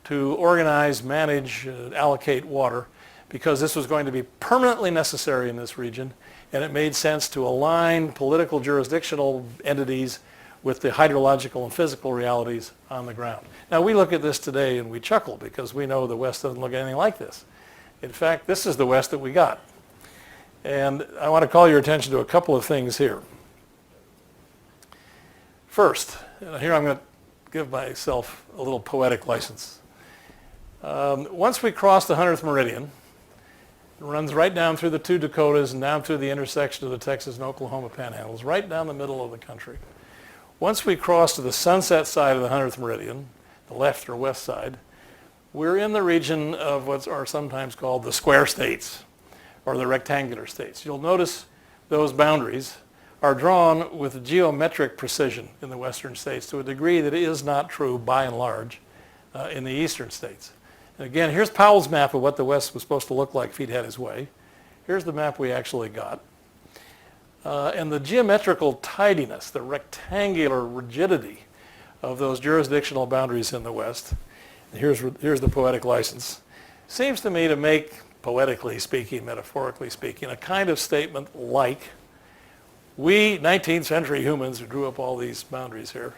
to organize, manage, allocate water, because this was going to be permanently necessary in this region, and it made sense to align political jurisdictional entities with the hydrological and physical realities on the ground. Now, we look at this today and we chuckle because we know the West doesn't look anything like this. In fact, this is the West that we got. And I want to call your attention to a couple of things here. First, here I'm going to give myself a little poetic license. Once we cross the 100th meridian, It runs right down through the two Dakotas and down through the intersection of the Texas and Oklahoma panhandles, right down the middle of the country. Once we cross to the sunset side of the 100th meridian, the left or west side, we're in the region of what are sometimes called the square states or the rectangular states. You'll notice those boundaries are drawn with geometric precision in the western states to a degree that is not true by and large in the eastern states. And again, here's Powell's map of what the West was supposed to look like if he'd had his way. Here's the map we actually got. And the geometrical tidiness, the rectangular rigidity of those jurisdictional boundaries in the West, and here's the poetic license, seems to me to make, poetically speaking, metaphorically speaking, a kind of statement like, we 19th century humans who drew up all these boundaries here,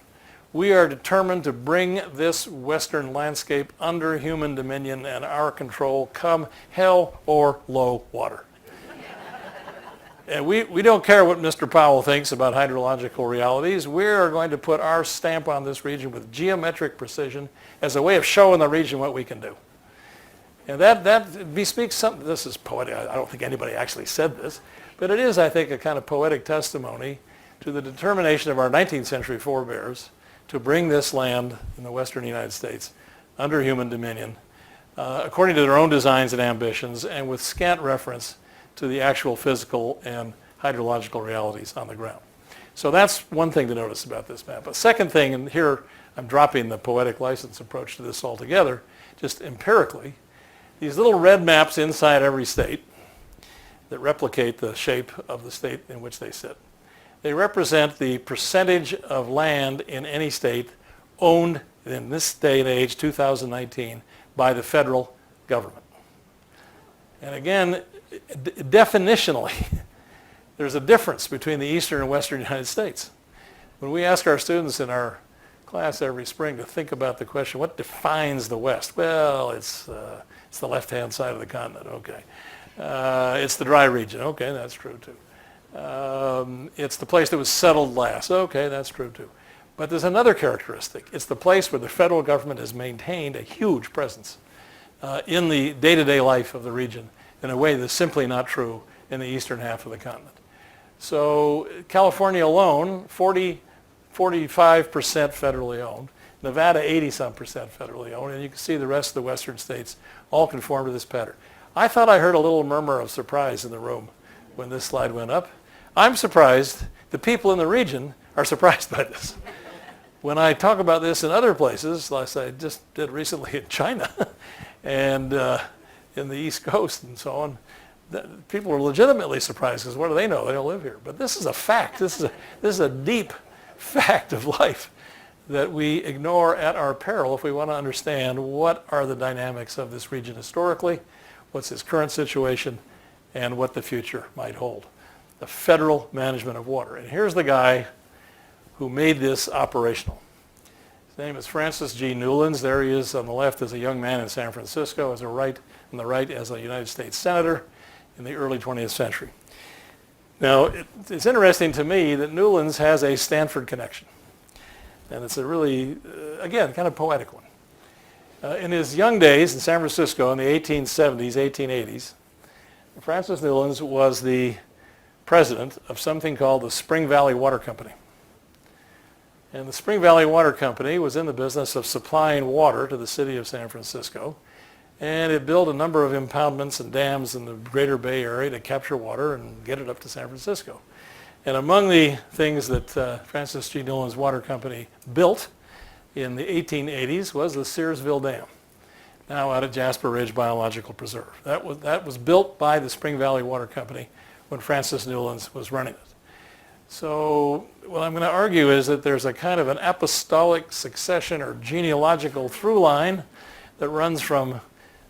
we are determined to bring this Western landscape under human dominion and our control, come hell or low water. And we don't care what Mr. Powell thinks about hydrological realities. We are going to put our stamp on this region with geometric precision as a way of showing the region what we can do. And that bespeaks something. This is poetic. I don't think anybody actually said this, but it is, I think, a kind of poetic testimony to the determination of our 19th century forebears to bring this land in the western United States under human dominion, according to their own designs and ambitions, and with scant reference to the actual physical and hydrological realities on the ground. So that's one thing to notice about this map. A second thing, and here I'm dropping the poetic license approach to this altogether, just empirically, these little red maps inside every state that replicate the shape of the state in which they sit. They represent the percentage of land in any state owned in this day and age, 2019, by the federal government. And again, definitionally, there's a difference between the eastern and western United States. When we ask our students in our class every spring to think about the question, what defines the West? Well, it's the left-hand side of the continent, okay. It's the dry region, okay, that's true too. It's the place that was settled last, okay, that's true too. But there's another characteristic. It's the place where the federal government has maintained a huge presence in the day-to-day life of the region in a way that's simply not true in the eastern half of the continent. So California alone, 45% federally owned. Nevada, 80-some% federally owned. And you can see the rest of the western states all conform to this pattern. I thought I heard a little murmur of surprise in the room when this slide went up. I'm surprised. The people in the region are surprised by this. When I talk about this in other places, like I just did recently in China and in the East Coast and so on, people are legitimately surprised because what do they know? They don't live here. But this is a fact. This is a deep fact of life that we ignore at our peril if we want to understand what are the dynamics of this region historically, what's its current situation, and what the future might hold. The federal management of water. And here's the guy who made this operational. His name is Francis G. Newlands. There he is on the left as a young man in San Francisco, on the right as a United States Senator in the early 20th century. Now, it's interesting to me that Newlands has a Stanford connection. And it's a really, again, kind of poetic one. In his young days in San Francisco in the 1870s, 1880s, Francis Newlands was the president of something called the Spring Valley Water Company. And the Spring Valley Water Company was in the business of supplying water to the city of San Francisco. And it built a number of impoundments and dams in the greater Bay Area to capture water and get it up to San Francisco. And among the things that Francis G. Newlands Water Company built in the 1880s was the Searsville Dam, now out at Jasper Ridge Biological Preserve. That was built by the Spring Valley Water Company when Francis Newlands was running it. So what I'm going to argue is that there's a kind of an apostolic succession or genealogical through line that runs from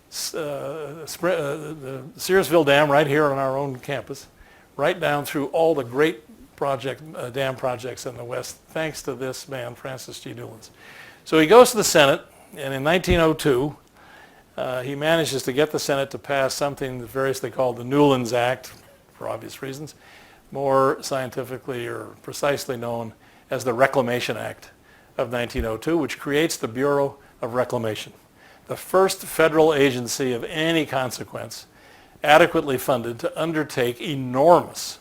the Searsville Dam right here on our own campus, right down through all the great dam projects in the West, thanks to this man, Francis G. Newlands. So he goes to the Senate, and in 1902, he manages to get the Senate to pass something that's variously called the Newlands Act, for obvious reasons, more scientifically or precisely known as the Reclamation Act of 1902, which creates the Bureau of Reclamation, the first federal agency of any consequence adequately funded to undertake enormous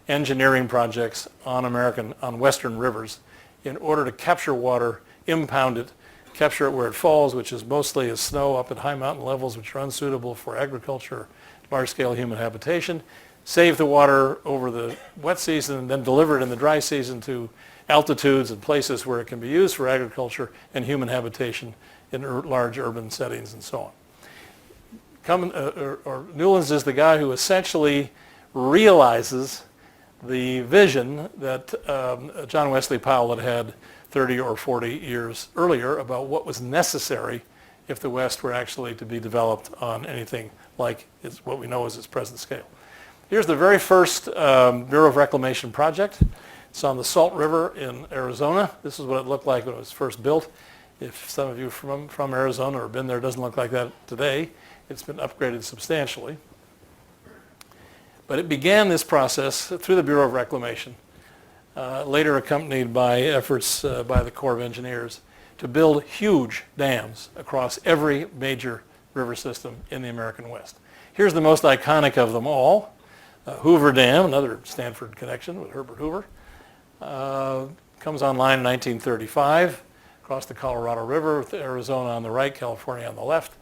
engineering projects on Western rivers in order to capture water, impound it, capture it where it falls, which is mostly as snow up at high mountain levels, which are unsuitable for agriculture, large-scale human habitation, save the water over the wet season, and then deliver it in the dry season to altitudes and places where it can be used for agriculture and human habitation in large urban settings and so on. Newlands is the guy who essentially realizes the vision that John Wesley Powell had 30 or 40 years earlier about what was necessary if the West were actually to be developed on anything like what we know as its present scale. Here's the very first Bureau of Reclamation project. It's on the Salt River in Arizona. This is what it looked like when it was first built. If some of you from Arizona or been there, it doesn't look like that today. It's been upgraded substantially. But it began this process through the Bureau of Reclamation, later accompanied by efforts by the Corps of Engineers to build huge dams across every major river system in the American West. Here's the most iconic of them all, Hoover Dam, another Stanford connection with Herbert Hoover. Comes online in 1935 across the Colorado River with Arizona on the right, California on the left,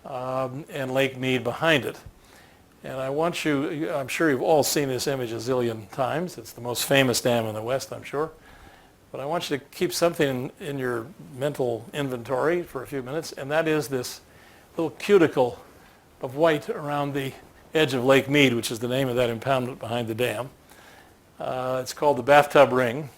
and Lake Mead behind it. And I'm sure you've all seen this image a zillion times. It's the most famous dam in the West, I'm sure. But I want you to keep something in your mental inventory for a few minutes, and that is this little cuticle of white around the edge of Lake Mead, which is the name of that impoundment behind the dam. It's called the bathtub ring,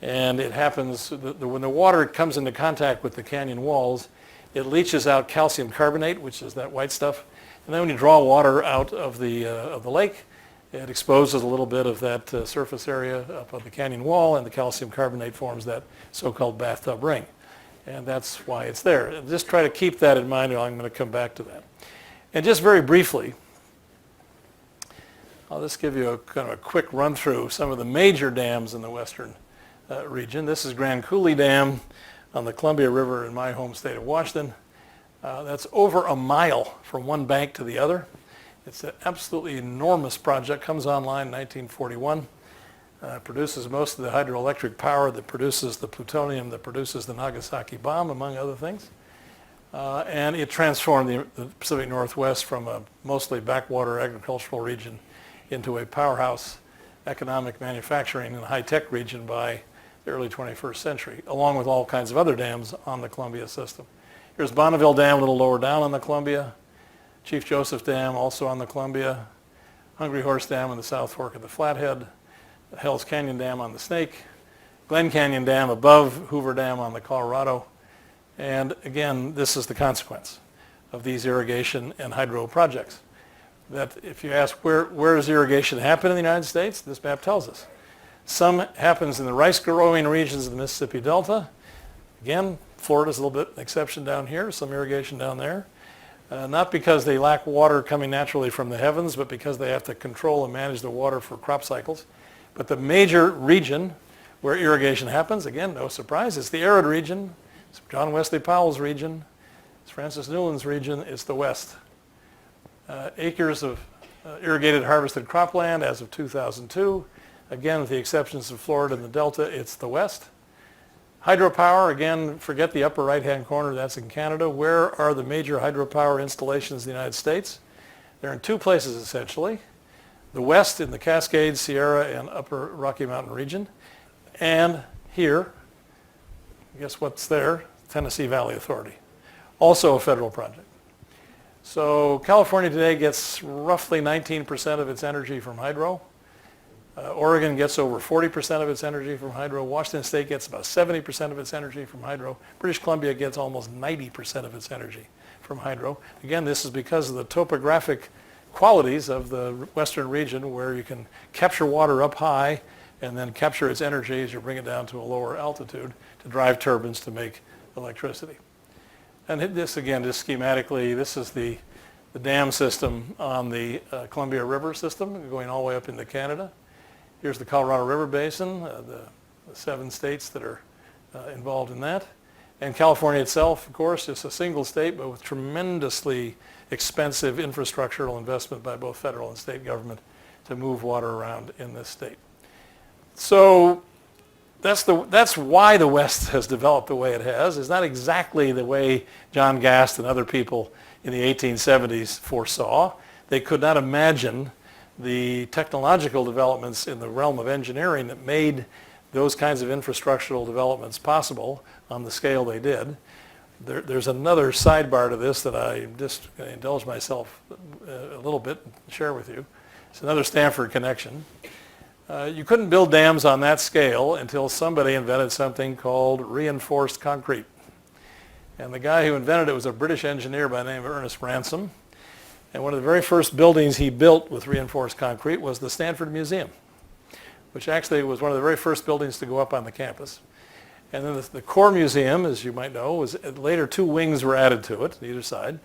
and it happens when the water comes into contact with the canyon walls, it leaches out calcium carbonate, which is that white stuff, and then when you draw water out of the lake, it exposes a little bit of that surface area up on the canyon wall, and the calcium carbonate forms that so-called bathtub ring, and that's why it's there. And just try to keep that in mind, or I'm going to come back to that. And just very briefly, I'll just give you a kind of a quick run through some of the major dams in the western region. This is Grand Coulee Dam on the Columbia River in my home state of Washington. That's over a mile from one bank to the other. It's an absolutely enormous project, comes online in 1941, produces most of the hydroelectric power that produces the plutonium that produces the Nagasaki bomb, among other things. And it transformed the Pacific Northwest from a mostly backwater agricultural region into a powerhouse economic manufacturing and high-tech region by the early 21st century, along with all kinds of other dams on the Columbia system. Here's Bonneville Dam, a little lower down on the Columbia. Chief Joseph Dam, also on the Columbia. Hungry Horse Dam on the South Fork of the Flathead. Hell's Canyon Dam on the Snake. Glen Canyon Dam above Hoover Dam on the Colorado. And again, this is the consequence of these irrigation and hydro projects. That if you ask where does irrigation happen in the United States, this map tells us. Some happens in the rice-growing regions of the Mississippi Delta. Again, Florida's a little bit an exception down here, some irrigation down there. Not because they lack water coming naturally from the heavens, but because they have to control and manage the water for crop cycles. But the major region where irrigation happens, again, no surprise, it's the arid region. It's John Wesley Powell's region. It's Francis Newland's region. It's the West. Acres of irrigated harvested cropland as of 2002. Again, with the exceptions of Florida and the Delta, it's the West. Hydropower, again, forget the upper right-hand corner, that's in Canada. Where are the major hydropower installations in the United States? They're in two places, essentially. The West in the Cascades, Sierra, and Upper Rocky Mountain region. And here, guess what's there? Tennessee Valley Authority. Also a federal project. So California today gets roughly 19% of its energy from hydro. Oregon gets over 40% of its energy from hydro. Washington State gets about 70% of its energy from hydro. British Columbia gets almost 90% of its energy from hydro. Again, this is because of the topographic qualities of the western region where you can capture water up high and then capture its energy as you bring it down to a lower altitude to drive turbines to make electricity. And this, again, just schematically, this is the dam system on the Columbia River system going all the way up into Canada. Here's the Colorado River Basin, the 7 states that are involved in that. And California itself, of course, is a single state, but with tremendously expensive infrastructural investment by both federal and state government to move water around in this state. So that's why the West has developed the way it has. It's not exactly the way John Gast and other people in the 1870s foresaw. They could not imagine the technological developments in the realm of engineering that made those kinds of infrastructural developments possible on the scale they did. There's another sidebar to this that I just indulge myself a little bit and share with you. It's another Stanford connection. You couldn't build dams on that scale until somebody invented something called reinforced concrete. And the guy who invented it was a British engineer by the name of Ernest Ransome. And one of the very first buildings he built with reinforced concrete was the Stanford Museum, which actually was one of the very first buildings to go up on the campus. And then the core museum, as you might know, was later 2 wings were added to it, either side.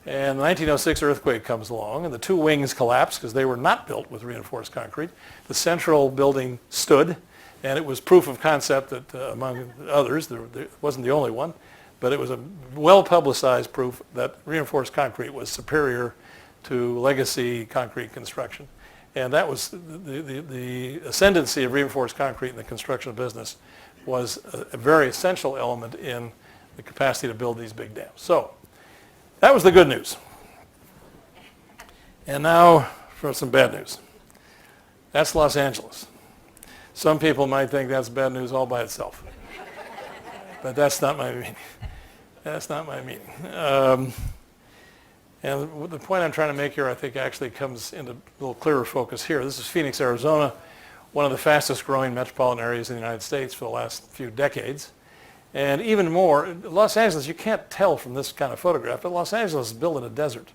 And the 1906 earthquake comes along, and the 2 wings collapsed because they were not built with reinforced concrete. The central building stood, and it was proof of concept that, among others, there wasn't the only one, but it was a well-publicized proof that reinforced concrete was superior to legacy concrete construction. And that was the ascendancy of reinforced concrete in the construction business was a very essential element in the capacity to build these big dams. So that was the good news. And now for some bad news. That's Los Angeles. Some people might think that's bad news all by itself. But that's not my meaning. That's not my meaning. And the point I'm trying to make here, I think, actually comes into a little clearer focus here. This is Phoenix, Arizona, one of the fastest growing metropolitan areas in the United States for the last few decades. And even more, Los Angeles, you can't tell from this kind of photograph, but Los Angeles is built in a desert.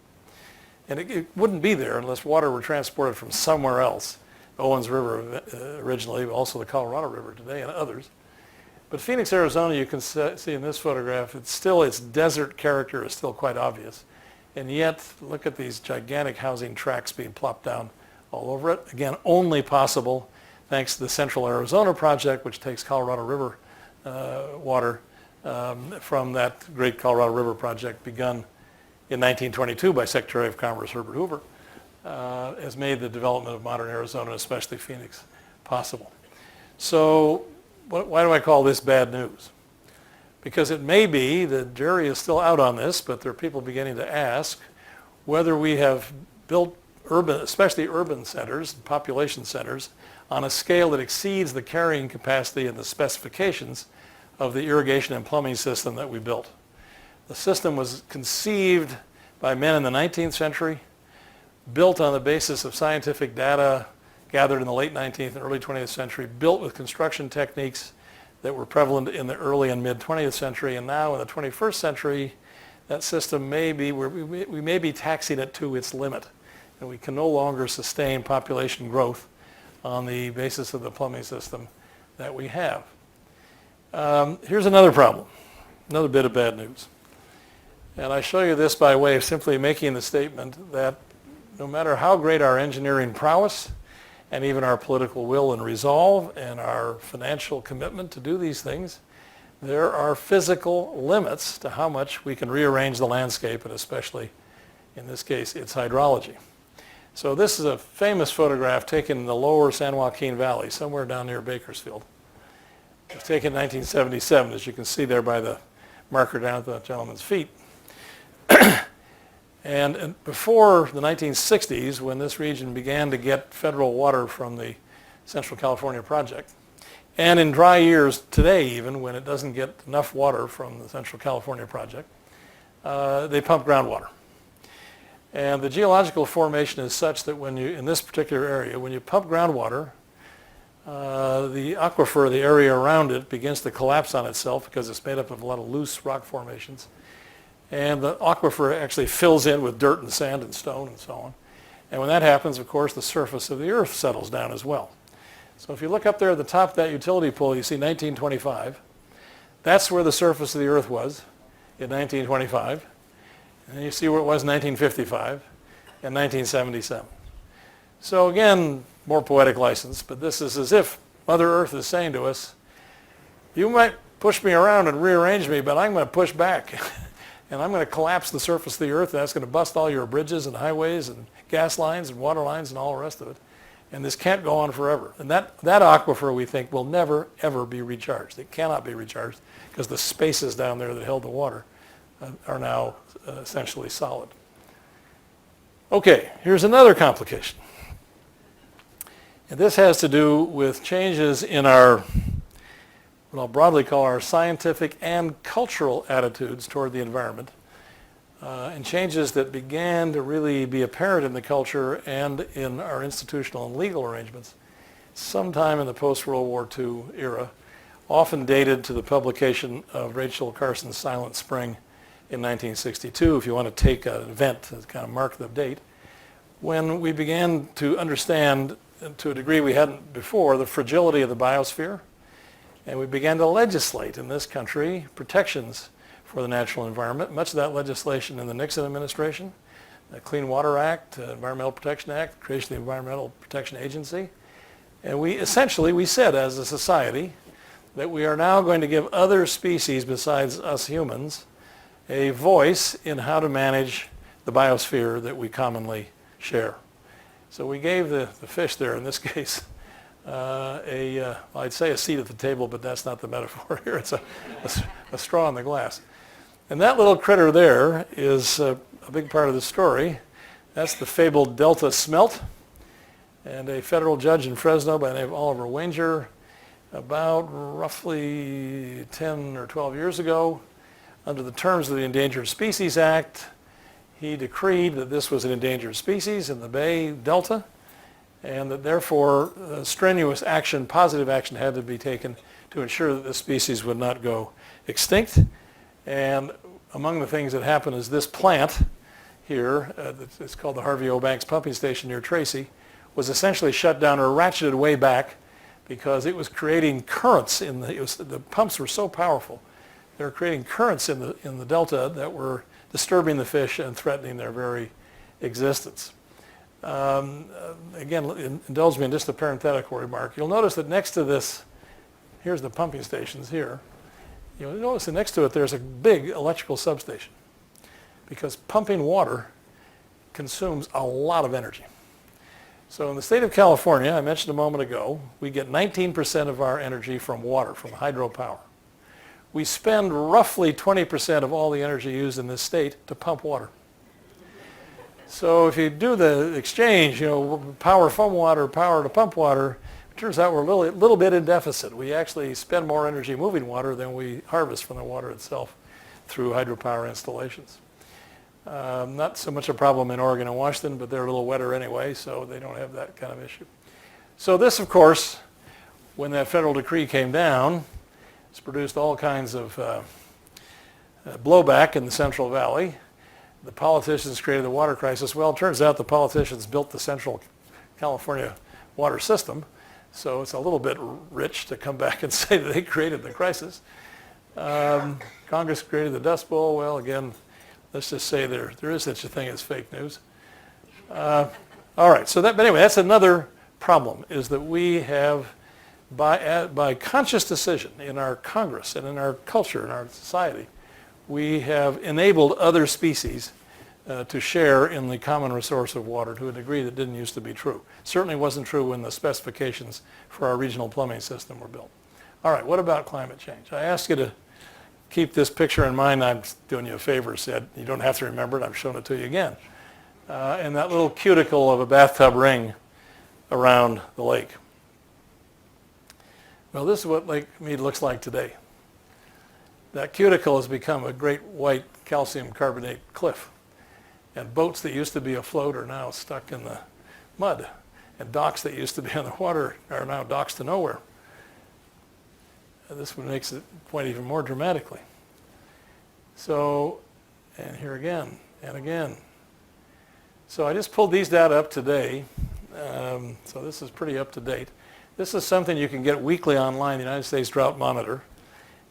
And it wouldn't be there unless water were transported from somewhere else. Owens River originally, but also the Colorado River today, and others. But Phoenix, Arizona, you can see in this photograph, its desert character is still quite obvious. And yet, look at these gigantic housing tracts being plopped down all over it. Again, only possible thanks to the Central Arizona Project, which takes Colorado River water from that great Colorado River project begun in 1922 by Secretary of Commerce Herbert Hoover, has made the development of modern Arizona, especially Phoenix, possible. So why do I call this bad news? Because it may be, the jury is still out on this, but there are people beginning to ask whether we have built urban, especially urban centers, population centers, on a scale that exceeds the carrying capacity and the specifications of the irrigation and plumbing system that we built. The system was conceived by men in the 19th century, built on the basis of scientific data gathered in the late 19th and early 20th century, built with construction techniques that were prevalent in the early and mid 20th century, and now in the 21st century, that system may be, we may be taxing it to its limit, and we can no longer sustain population growth on the basis of the plumbing system that we have. Here's another problem, another bit of bad news. And I show you this by way of simply making the statement that no matter how great our engineering prowess and even our political will and resolve and our financial commitment to do these things, there are physical limits to how much we can rearrange the landscape, and especially, in this case, its hydrology. So this is a famous photograph taken in the lower San Joaquin Valley, somewhere down near Bakersfield. It was taken in 1977, as you can see there by the marker down at the gentleman's feet. And before the 1960s, when this region began to get federal water from the Central California Project, and in dry years today even, when it doesn't get enough water from the Central California Project, they pump groundwater. And the geological formation is such that when you, in this particular area, when you pump groundwater, the aquifer, the area around it, begins to collapse on itself because it's made up of a lot of loose rock formations. And the aquifer actually fills in with dirt and sand and stone and so on. And when that happens, of course, the surface of the earth settles down as well. So if you look up there at the top of that utility pole, you see 1925. That's where the surface of the earth was in 1925. And you see where it was in 1955 and 1977. So again, more poetic license, but this is as if Mother Earth is saying to us, you might push me around and rearrange me, but I'm going to push back. and I'm going to collapse the surface of the earth, and that's going to bust all your bridges and highways and gas lines and water lines and all the rest of it. And this can't go on forever. And that aquifer, we think, will never, ever be recharged. It cannot be recharged because the spaces down there that held the water are now essentially solid. Okay, here's another complication. And this has to do with changes in our, what I'll broadly call our scientific and cultural attitudes toward the environment, and changes that began to really be apparent in the culture and in our institutional and legal arrangements sometime in the post-World War II era, often dated to the publication of Rachel Carson's Silent Spring in 1962, if you want to take an event to kind of mark the date, when we began to understand, to a degree we hadn't before, the fragility of the biosphere, and we began to legislate in this country protections for the natural environment. Much of that legislation in the Nixon administration, the Clean Water Act, Environmental Protection Act, creation of the Environmental Protection Agency. And we said as a society that we are now going to give other species besides us humans a voice in how to manage the biosphere that we commonly share. So we gave the fish there, in this case, I'd say a seat at the table, but that's not the metaphor here. It's a straw in the glass. And that little critter there is a big part of the story. That's the fabled Delta smelt. And a federal judge in Fresno by the name of Oliver Wanger, about roughly 10 or 12 years ago, under the terms of the Endangered Species Act, he decreed that this was an endangered species in the Bay Delta, and that therefore strenuous action, positive action, had to be taken to ensure that the species would not go extinct. And among the things that happened is this plant here, it's called the Harvey O. Banks pumping station near Tracy, was essentially shut down or ratcheted way back because it was creating currents the pumps were so powerful. They were creating currents in the delta that were disturbing the fish and threatening their very existence. Again, indulge me in just a parenthetical remark. You'll notice that next to this, here's the pumping stations here. You'll notice that next to it there's a big electrical substation because pumping water consumes a lot of energy. So in the state of California, I mentioned a moment ago, we get 19% of our energy from water, from hydropower. We spend roughly 20% of all the energy used in this state to pump water. So if you do the exchange, power from water, power to pump water, it turns out we're a little bit in deficit. We actually spend more energy moving water than we harvest from the water itself through hydropower installations. Not so much a problem in Oregon and Washington, but they're a little wetter anyway, so they don't have that kind of issue. So this, of course, when that federal decree came down, it's produced all kinds of blowback in the Central Valley. The politicians created the water crisis. Well, it turns out the politicians built the Central California water system, so it's a little bit rich to come back and say that they created the crisis. Congress created the Dust Bowl. Well, again, let's just say there is such a thing as fake news. All right, but anyway, that's another problem, is that we have, by conscious decision in our Congress and in our culture, in our society, we have enabled other species to share in the common resource of water to a degree that didn't used to be true. Certainly wasn't true when the specifications for our regional plumbing system were built. All right, what about climate change? I ask you to keep this picture in mind. I'm doing you a favor, Sid. You don't have to remember it. I'm showing it to you again. And that little cuticle of a bathtub ring around the lake. Well, this is what Lake Mead looks like today. That cuticle has become a great white calcium carbonate cliff. And boats that used to be afloat are now stuck in the mud. And docks that used to be on the water are now docks to nowhere. And this one makes it point even more dramatically. So, and here again, and again. So I just pulled these data up today. So this is pretty up to date. This is something you can get weekly online, the United States Drought Monitor.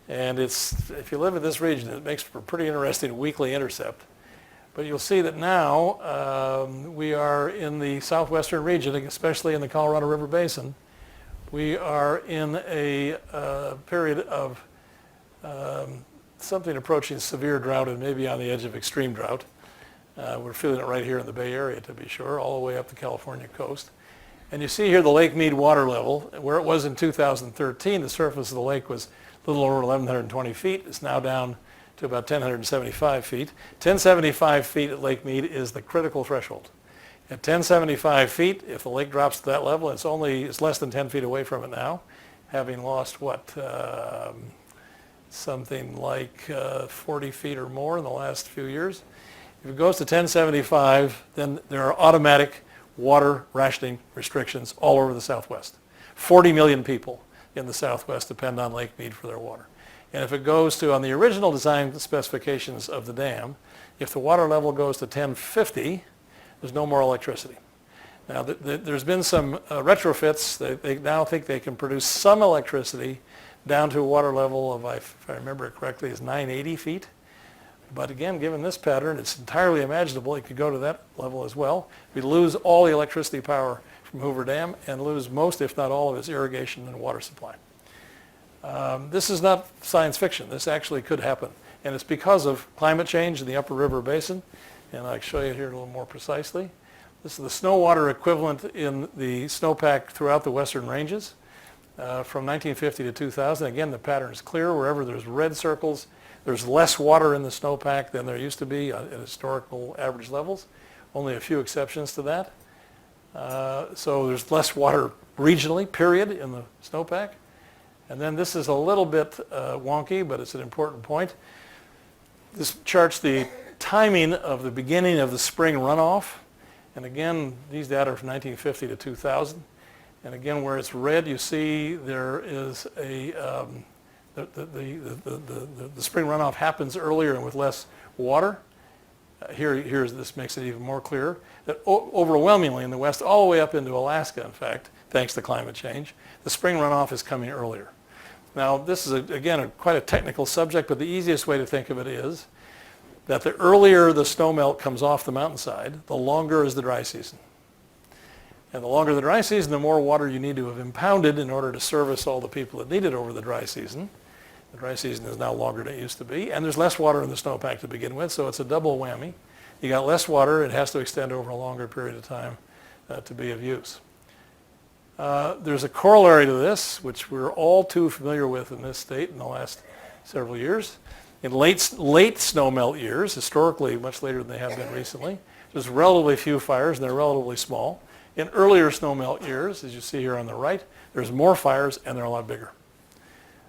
And if you live in this region, it makes for a pretty interesting weekly intercept. But you'll see that now we are in the southwestern region, especially in the Colorado River Basin. We are in a period of something approaching severe drought and maybe on the edge of extreme drought. We're feeling it right here in the Bay Area, to be sure, all the way up the California coast. And you see here the Lake Mead water level. Where it was in 2013, the surface of the lake was a little over 1,120 feet. It's now down to about 1,075 feet. 1,075 feet at Lake Mead is the critical threshold. At 1,075 feet, if the lake drops to that level, it's less than 10 feet away from it now, having lost something like 40 feet or more in the last few years. If it goes to 1,075, then there are automatic water rationing restrictions all over the Southwest. 40 million people in the Southwest depend on Lake Mead for their water. And if it goes to, on the original design specifications of the dam, if the water level goes to 1,050, there's no more electricity. Now, there's been some retrofits. They now think they can produce some electricity down to a water level of, if I remember it correctly, is 980 feet. But again, given this pattern, it's entirely imaginable it could go to that level as well. We lose all the electricity power from Hoover Dam and lose most, if not all, of its irrigation and water supply. This is not science fiction. This actually could happen. And it's because of climate change in the upper river basin. And I'll show you here a little more precisely. This is the snow water equivalent in the snowpack throughout the western ranges from 1950 to 2000. Again, the pattern is clear. Wherever there's red circles, there's less water in the snowpack than there used to be at historical average levels. Only a few exceptions to that. So there's less water regionally, period, in the snowpack. And then this is a little bit wonky, but it's an important point. This charts the timing of the beginning of the spring runoff. And again, these data are from 1950 to 2000. And again, where it's red, you see there is the spring runoff happens earlier and with less water. This makes it even more clear that overwhelmingly in the West, all the way up into Alaska, in fact, thanks to climate change, the spring runoff is coming earlier. Now, this is, again, quite a technical subject, but the easiest way to think of it is that the earlier the snow melt comes off the mountainside, the longer is the dry season. And the longer the dry season, the more water you need to have impounded in order to service all the people that need it over the dry season. The dry season is now longer than it used to be, and there's less water in the snowpack to begin with, so it's a double whammy. You got less water, it has to extend over a longer period of time to be of use. There's a corollary to this, which we're all too familiar with in this state in the last several years. In late snowmelt years, historically much later than they have been recently, there's relatively few fires and they're relatively small. In earlier snowmelt years, as you see here on the right, there's more fires and they're a lot bigger.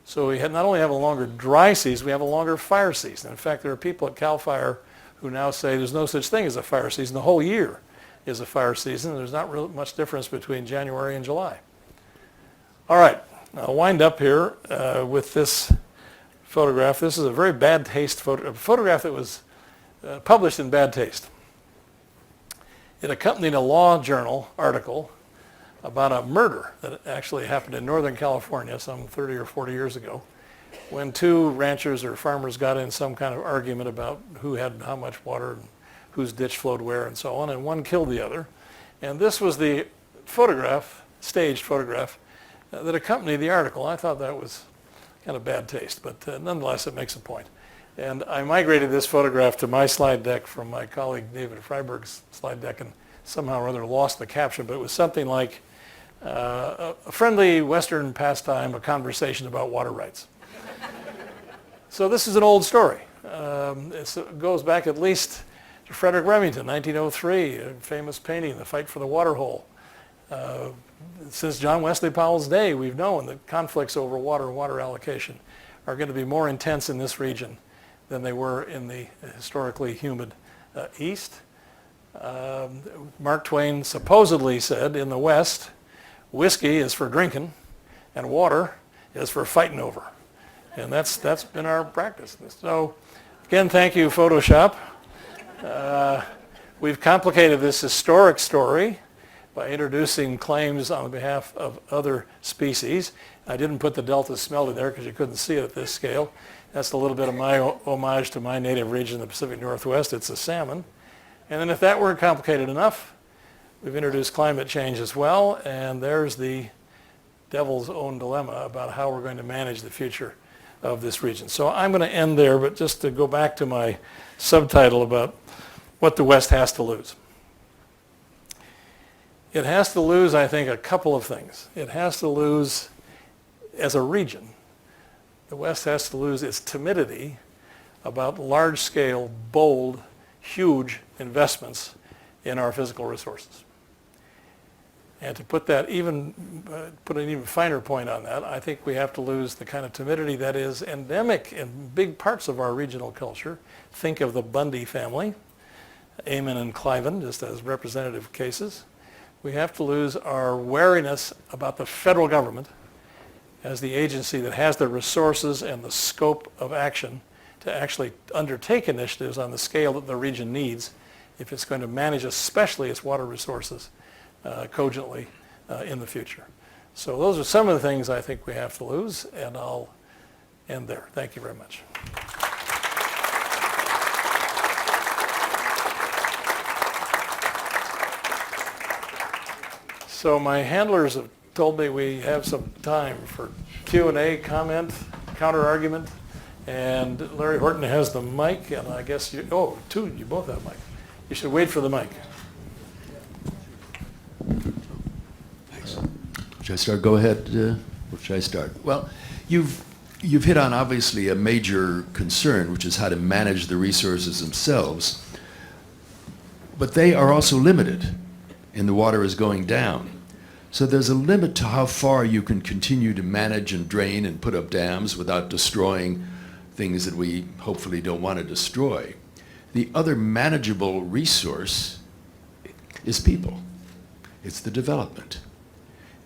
So we not only have a longer dry season, we have a longer fire season. In fact, there are people at CAL FIRE who now say there's no such thing as a fire season. The whole year is a fire season. There's not really much difference between January and July. All right, I'll wind up here with this photograph. This is a very bad taste photo, a photograph that was published in bad taste. It accompanied a law journal article about a murder that actually happened in Northern California some 30 or 40 years ago when two ranchers or farmers got in some kind of argument about who had how much water and whose ditch flowed where and so on, and one killed the other. And this was the photograph, staged photograph, that accompanied the article. I thought that was kind of bad taste, but nonetheless it makes a point. And I migrated this photograph to my slide deck from my colleague David Freiberg's slide deck and somehow or other lost the caption, but it was something like a friendly Western pastime, a conversation about water rights. So this is an old story. It goes back at least to Frederick Remington, 1903, a famous painting, The Fight for the Water Hole. Since John Wesley Powell's day, we've known that conflicts over water and water allocation are going to be more intense in this region than they were in the historically humid East. Mark Twain supposedly said, in the West, whiskey is for drinking and water is for fighting over. And that's been our practice. So again, thank you, Photoshop. We've complicated this historic story by introducing claims on behalf of other species. I didn't put the delta smelt in there because you couldn't see it at this scale. That's a little bit of my homage to my native region in the Pacific Northwest. It's a salmon. And then if that weren't complicated enough, we've introduced climate change as well, and there's the devil's own dilemma about how we're going to manage the future of this region. So I'm going to end there, but just to go back to my subtitle about what the West has to lose. It has to lose, I think, a couple of things. It has to lose, as a region, the West has to lose its timidity about large-scale, bold, huge investments in our physical resources. And to put an even finer point on that, I think we have to lose the kind of timidity that is endemic in big parts of our regional culture. Think of the Bundy family, Eamon and Cliven, just as representative cases. We have to lose our wariness about the federal government as the agency that has the resources and the scope of action to actually undertake initiatives on the scale that the region needs if it's going to manage especially its water resources cogently in the future. So those are some of the things I think we have to lose, and I'll end there. Thank you very much. So my handlers have told me we have some time for Q&A, comment, counter-argument, and Larry Horton has the mic, and I guess you both have a mic. You should wait for the mic. Thanks. Should I start? Go ahead. Or should I start? Well, you've hit on obviously a major concern, which is how to manage the resources themselves, but they are also limited, and the water is going down. So there's a limit to how far you can continue to manage and drain and put up dams without destroying things that we hopefully don't want to destroy. The other manageable resource is people. It's the development.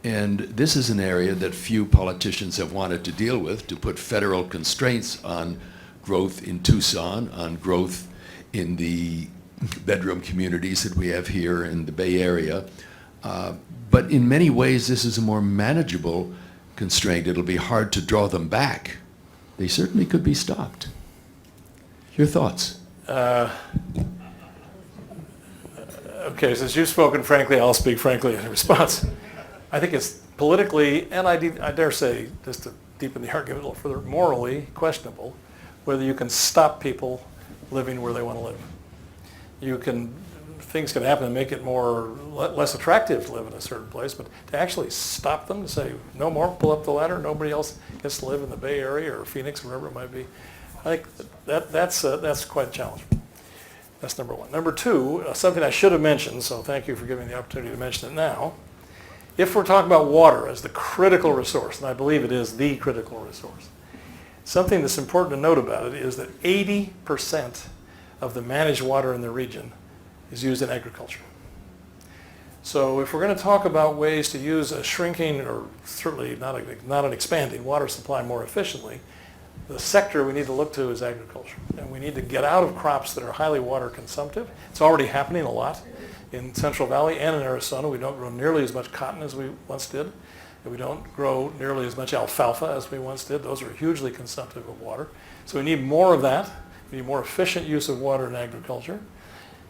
And this is an area that few politicians have wanted to deal with, to put federal constraints on growth in Tucson, on growth in the bedroom communities that we have here in the Bay Area. But in many ways, this is a more manageable constraint. It'll be hard to draw them back. They certainly could be stopped. Your thoughts? Okay, since you've spoken frankly, I'll speak frankly in response. I think it's politically, and I dare say, just to deepen the argument a little further, morally questionable whether you can stop people living where they want to live. Things can happen to make it less attractive to live in a certain place, but to actually stop them, to say, no more, pull up the ladder, nobody else gets to live in the Bay Area or Phoenix, wherever it might be, I think that's quite a challenge. That's number one. Number two, something I should have mentioned, so thank you for giving me the opportunity to mention it now. If we're talking about water as the critical resource, and I believe it is the critical resource, something that's important to note about it is that 80% of the managed water in the region is used in agriculture. So if we're going to talk about ways to use a shrinking, or certainly not an expanding water supply more efficiently, the sector we need to look to is agriculture. And we need to get out of crops that are highly water consumptive. It's already happening a lot in Central Valley and in Arizona. We don't grow nearly as much cotton as we once did. And we don't grow nearly as much alfalfa as we once did. Those are hugely consumptive of water. So we need more of that. We need more efficient use of water in agriculture.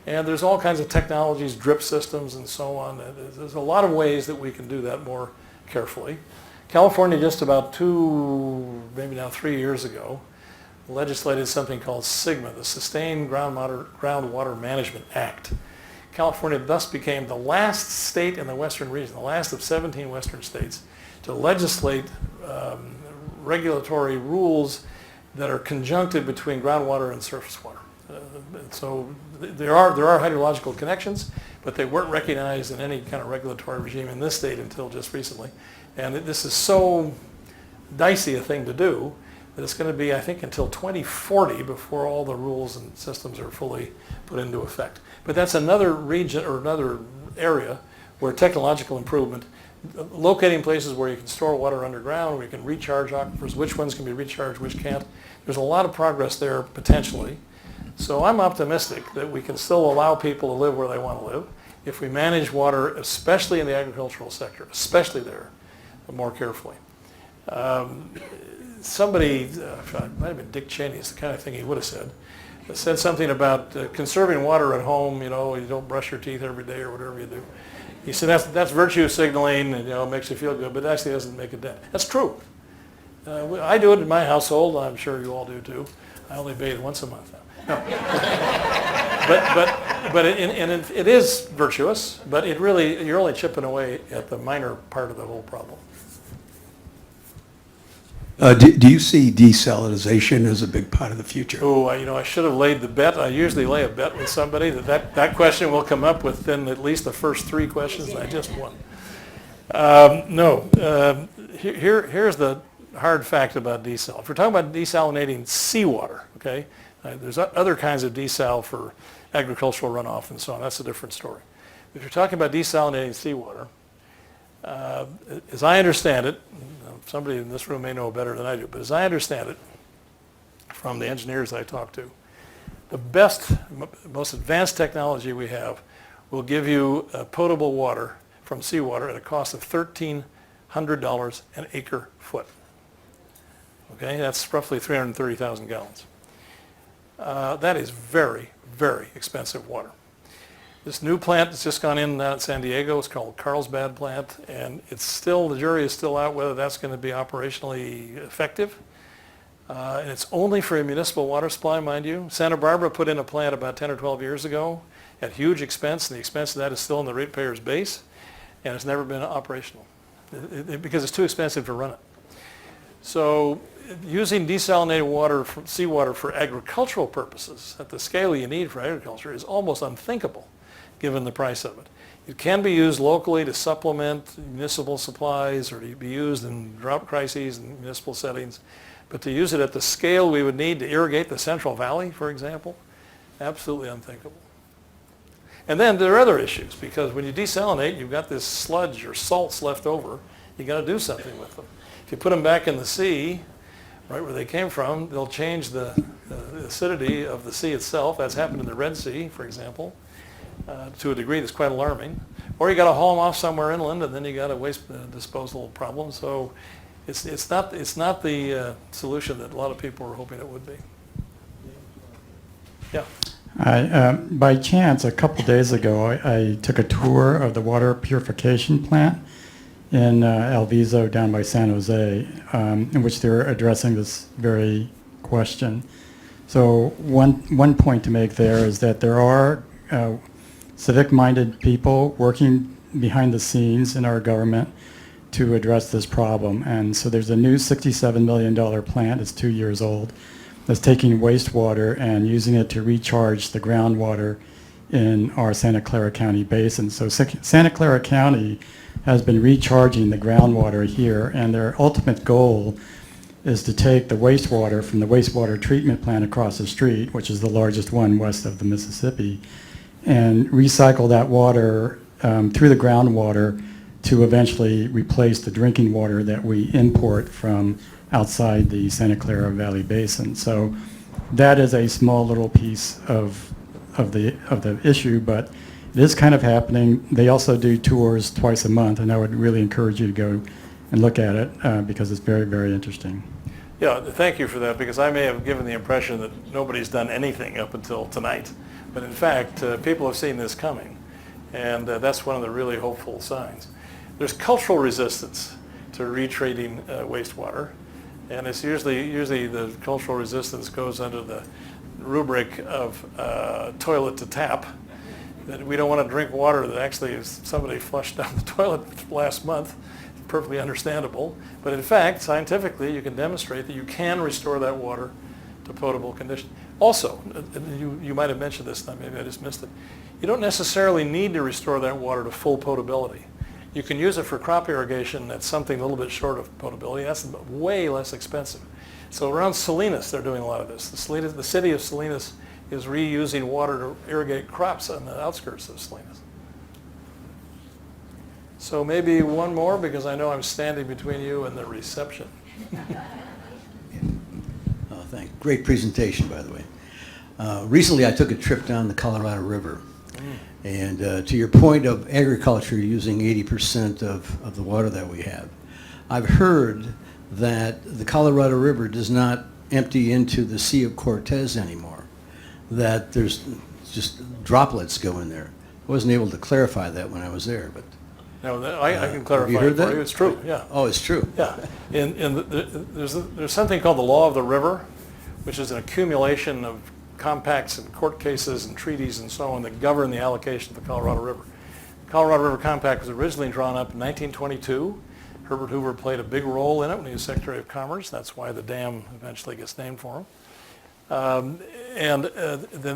And there's all kinds of technologies, drip systems and so on. There's a lot of ways that we can do that more carefully. California, just about 2, maybe now 3 years ago, legislated something called SGMA, the Sustained Groundwater Management Act. California thus became the last state in the western region, the last of 17 western states, to legislate regulatory rules that are conjuncted between groundwater and surface water. So there are hydrological connections, but they weren't recognized in any kind of regulatory regime in this state until just recently. And this is so dicey a thing to do that it's going to be, I think, until 2040 before all the rules and systems are fully put into effect. But that's another region or another area where technological improvement, locating places where you can store water underground, where you can recharge aquifers, which ones can be recharged, which can't. There's a lot of progress there potentially. So I'm optimistic that we can still allow people to live where they want to live if we manage water, especially in the agricultural sector, especially there, more carefully. Somebody, it might have been Dick Cheney, it's the kind of thing he would have said something about conserving water at home, you don't brush your teeth every day or whatever you do. He said that's virtue signaling and, it makes you feel good, but it actually doesn't make a dent. That's true. I do it in my household. I'm sure you all do too. I only bathe once a month now. No. It is virtuous, but you're only chipping away at the minor part of the whole problem. Do you see desalinization as a big part of the future? Oh, I should have laid the bet. I usually lay a bet with somebody that question will come up within at least the first 3 questions, and I just won. No. Here's the hard fact about desal. If we're talking about desalinating seawater, okay, there's other kinds of desal for agricultural runoff and so on. That's a different story. If you're talking about desalinating seawater, as I understand it, somebody in this room may know better than I do, but as I understand it, from the engineers I talked to, the best, most advanced technology we have will give you potable water from seawater at a cost of $1,300 an acre foot. Okay, that's roughly 330,000 gallons. That is very, very expensive water. This new plant that's just gone in at San Diego is called Carlsbad plant, and the jury is still out whether that's going to be operationally effective. And it's only for a municipal water supply, mind you. Santa Barbara put in a plant about 10 or 12 years ago at huge expense, and the expense of that is still in the ratepayer's base, and it's never been operational because it's too expensive to run it. So using desalinated water from seawater for agricultural purposes at the scale you need for agriculture is almost unthinkable given the price of it. It can be used locally to supplement municipal supplies or to be used in drought crises and municipal settings, but to use it at the scale we would need to irrigate the Central Valley, for example, absolutely unthinkable. And then there are other issues, because when you desalinate, you've got this sludge or salts left over. You've got to do something with them. If you put them back in the sea, right where they came from, they'll change the acidity of the sea itself. That's happened in the Red Sea, for example, to a degree that's quite alarming. Or you got to haul them off somewhere inland, and then you got a waste disposal problem. So it's not the solution that a lot of people were hoping it would be. Yeah. By chance, a couple days ago, I took a tour of the water purification plant in El Viso down by San Jose, in which they're addressing this very question. So one point to make there is that there are civic-minded people working behind the scenes in our government to address this problem. And so there's a new $67 million plant, it's 2 years old, that's taking wastewater and using it to recharge the groundwater in our Santa Clara County basin. So Santa Clara County has been recharging the groundwater here, and their ultimate goal is to take the wastewater from the wastewater treatment plant across the street, which is the largest one west of the Mississippi, and recycle that water through the groundwater to eventually replace the drinking water that we import from outside the Santa Clara Valley Basin. So that is a small little piece of the issue, but it is kind of happening. They also do tours twice a month, and I would really encourage you to go and look at it because it's very, very interesting. Yeah, thank you for that, because I may have given the impression that nobody's done anything up until tonight. But in fact, people have seen this coming, and that's one of the really hopeful signs. There's cultural resistance to retreating wastewater, and it's usually the cultural resistance goes under the rubric of toilet to tap, that we don't want to drink water that actually somebody flushed down the toilet last month. Perfectly understandable, but in fact, scientifically, you can demonstrate that you can restore that water to potable condition. Also, you might have mentioned this, maybe I just missed it. You don't necessarily need to restore that water to full potability. You can use it for crop irrigation. That's something a little bit short of potability. That's way less expensive. So around Salinas, they're doing a lot of this. The city of Salinas is reusing water to irrigate crops on the outskirts of Salinas. So maybe one more, because I know I'm standing between you and the reception. Oh, thanks. Great presentation, by the way. Recently, I took a trip down the Colorado River. And to your point of agriculture using 80% of the water that we have, I've heard that the Colorado River does not empty into the Sea of Cortez anymore, that there's just droplets go in there. I wasn't able to clarify that when I was there, but No, I can clarify heard it for that? you. It's true, yeah. Oh, it's true. Yeah, there's something called the law of the river, which is an accumulation of compacts and court cases and treaties and so on that govern the allocation of the Colorado River. The Colorado River Compact was originally drawn up in 1922. Herbert Hoover played a big role in it when he was Secretary of Commerce. That's why the dam eventually gets named for him. Then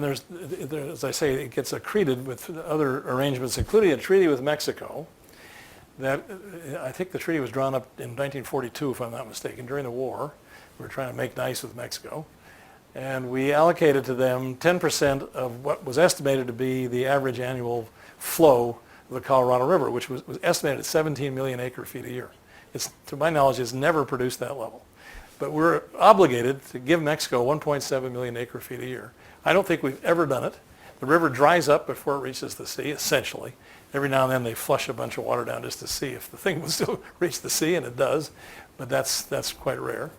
there's, as I say, it gets accreted with other arrangements, including a treaty with Mexico. That I think the treaty was drawn up in 1942, if I'm not mistaken, during the war. We were trying to make nice with Mexico. And we allocated to them 10% of what was estimated to be the average annual flow of the Colorado River, which was estimated at 17 million acre feet a year. It's, to my knowledge, it's never produced that level. But we're obligated to give Mexico 1.7 million acre feet a year. I don't think we've ever done it. The river dries up before it reaches the sea, essentially. Every now and then they flush a bunch of water down just to see if the thing will still reach the sea, and it does, but that's quite rare.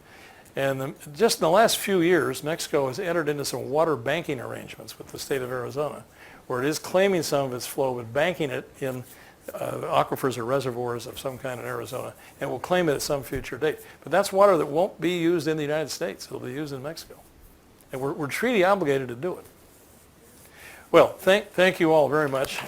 And just in the last few years, Mexico has entered into some water banking arrangements with the state of Arizona, where it is claiming some of its flow, but banking it in aquifers or reservoirs of some kind in Arizona, and will claim it at some future date. But that's water that won't be used in the United States. It'll be used in Mexico. And we're treaty obligated to do it. Well, thank you all very much.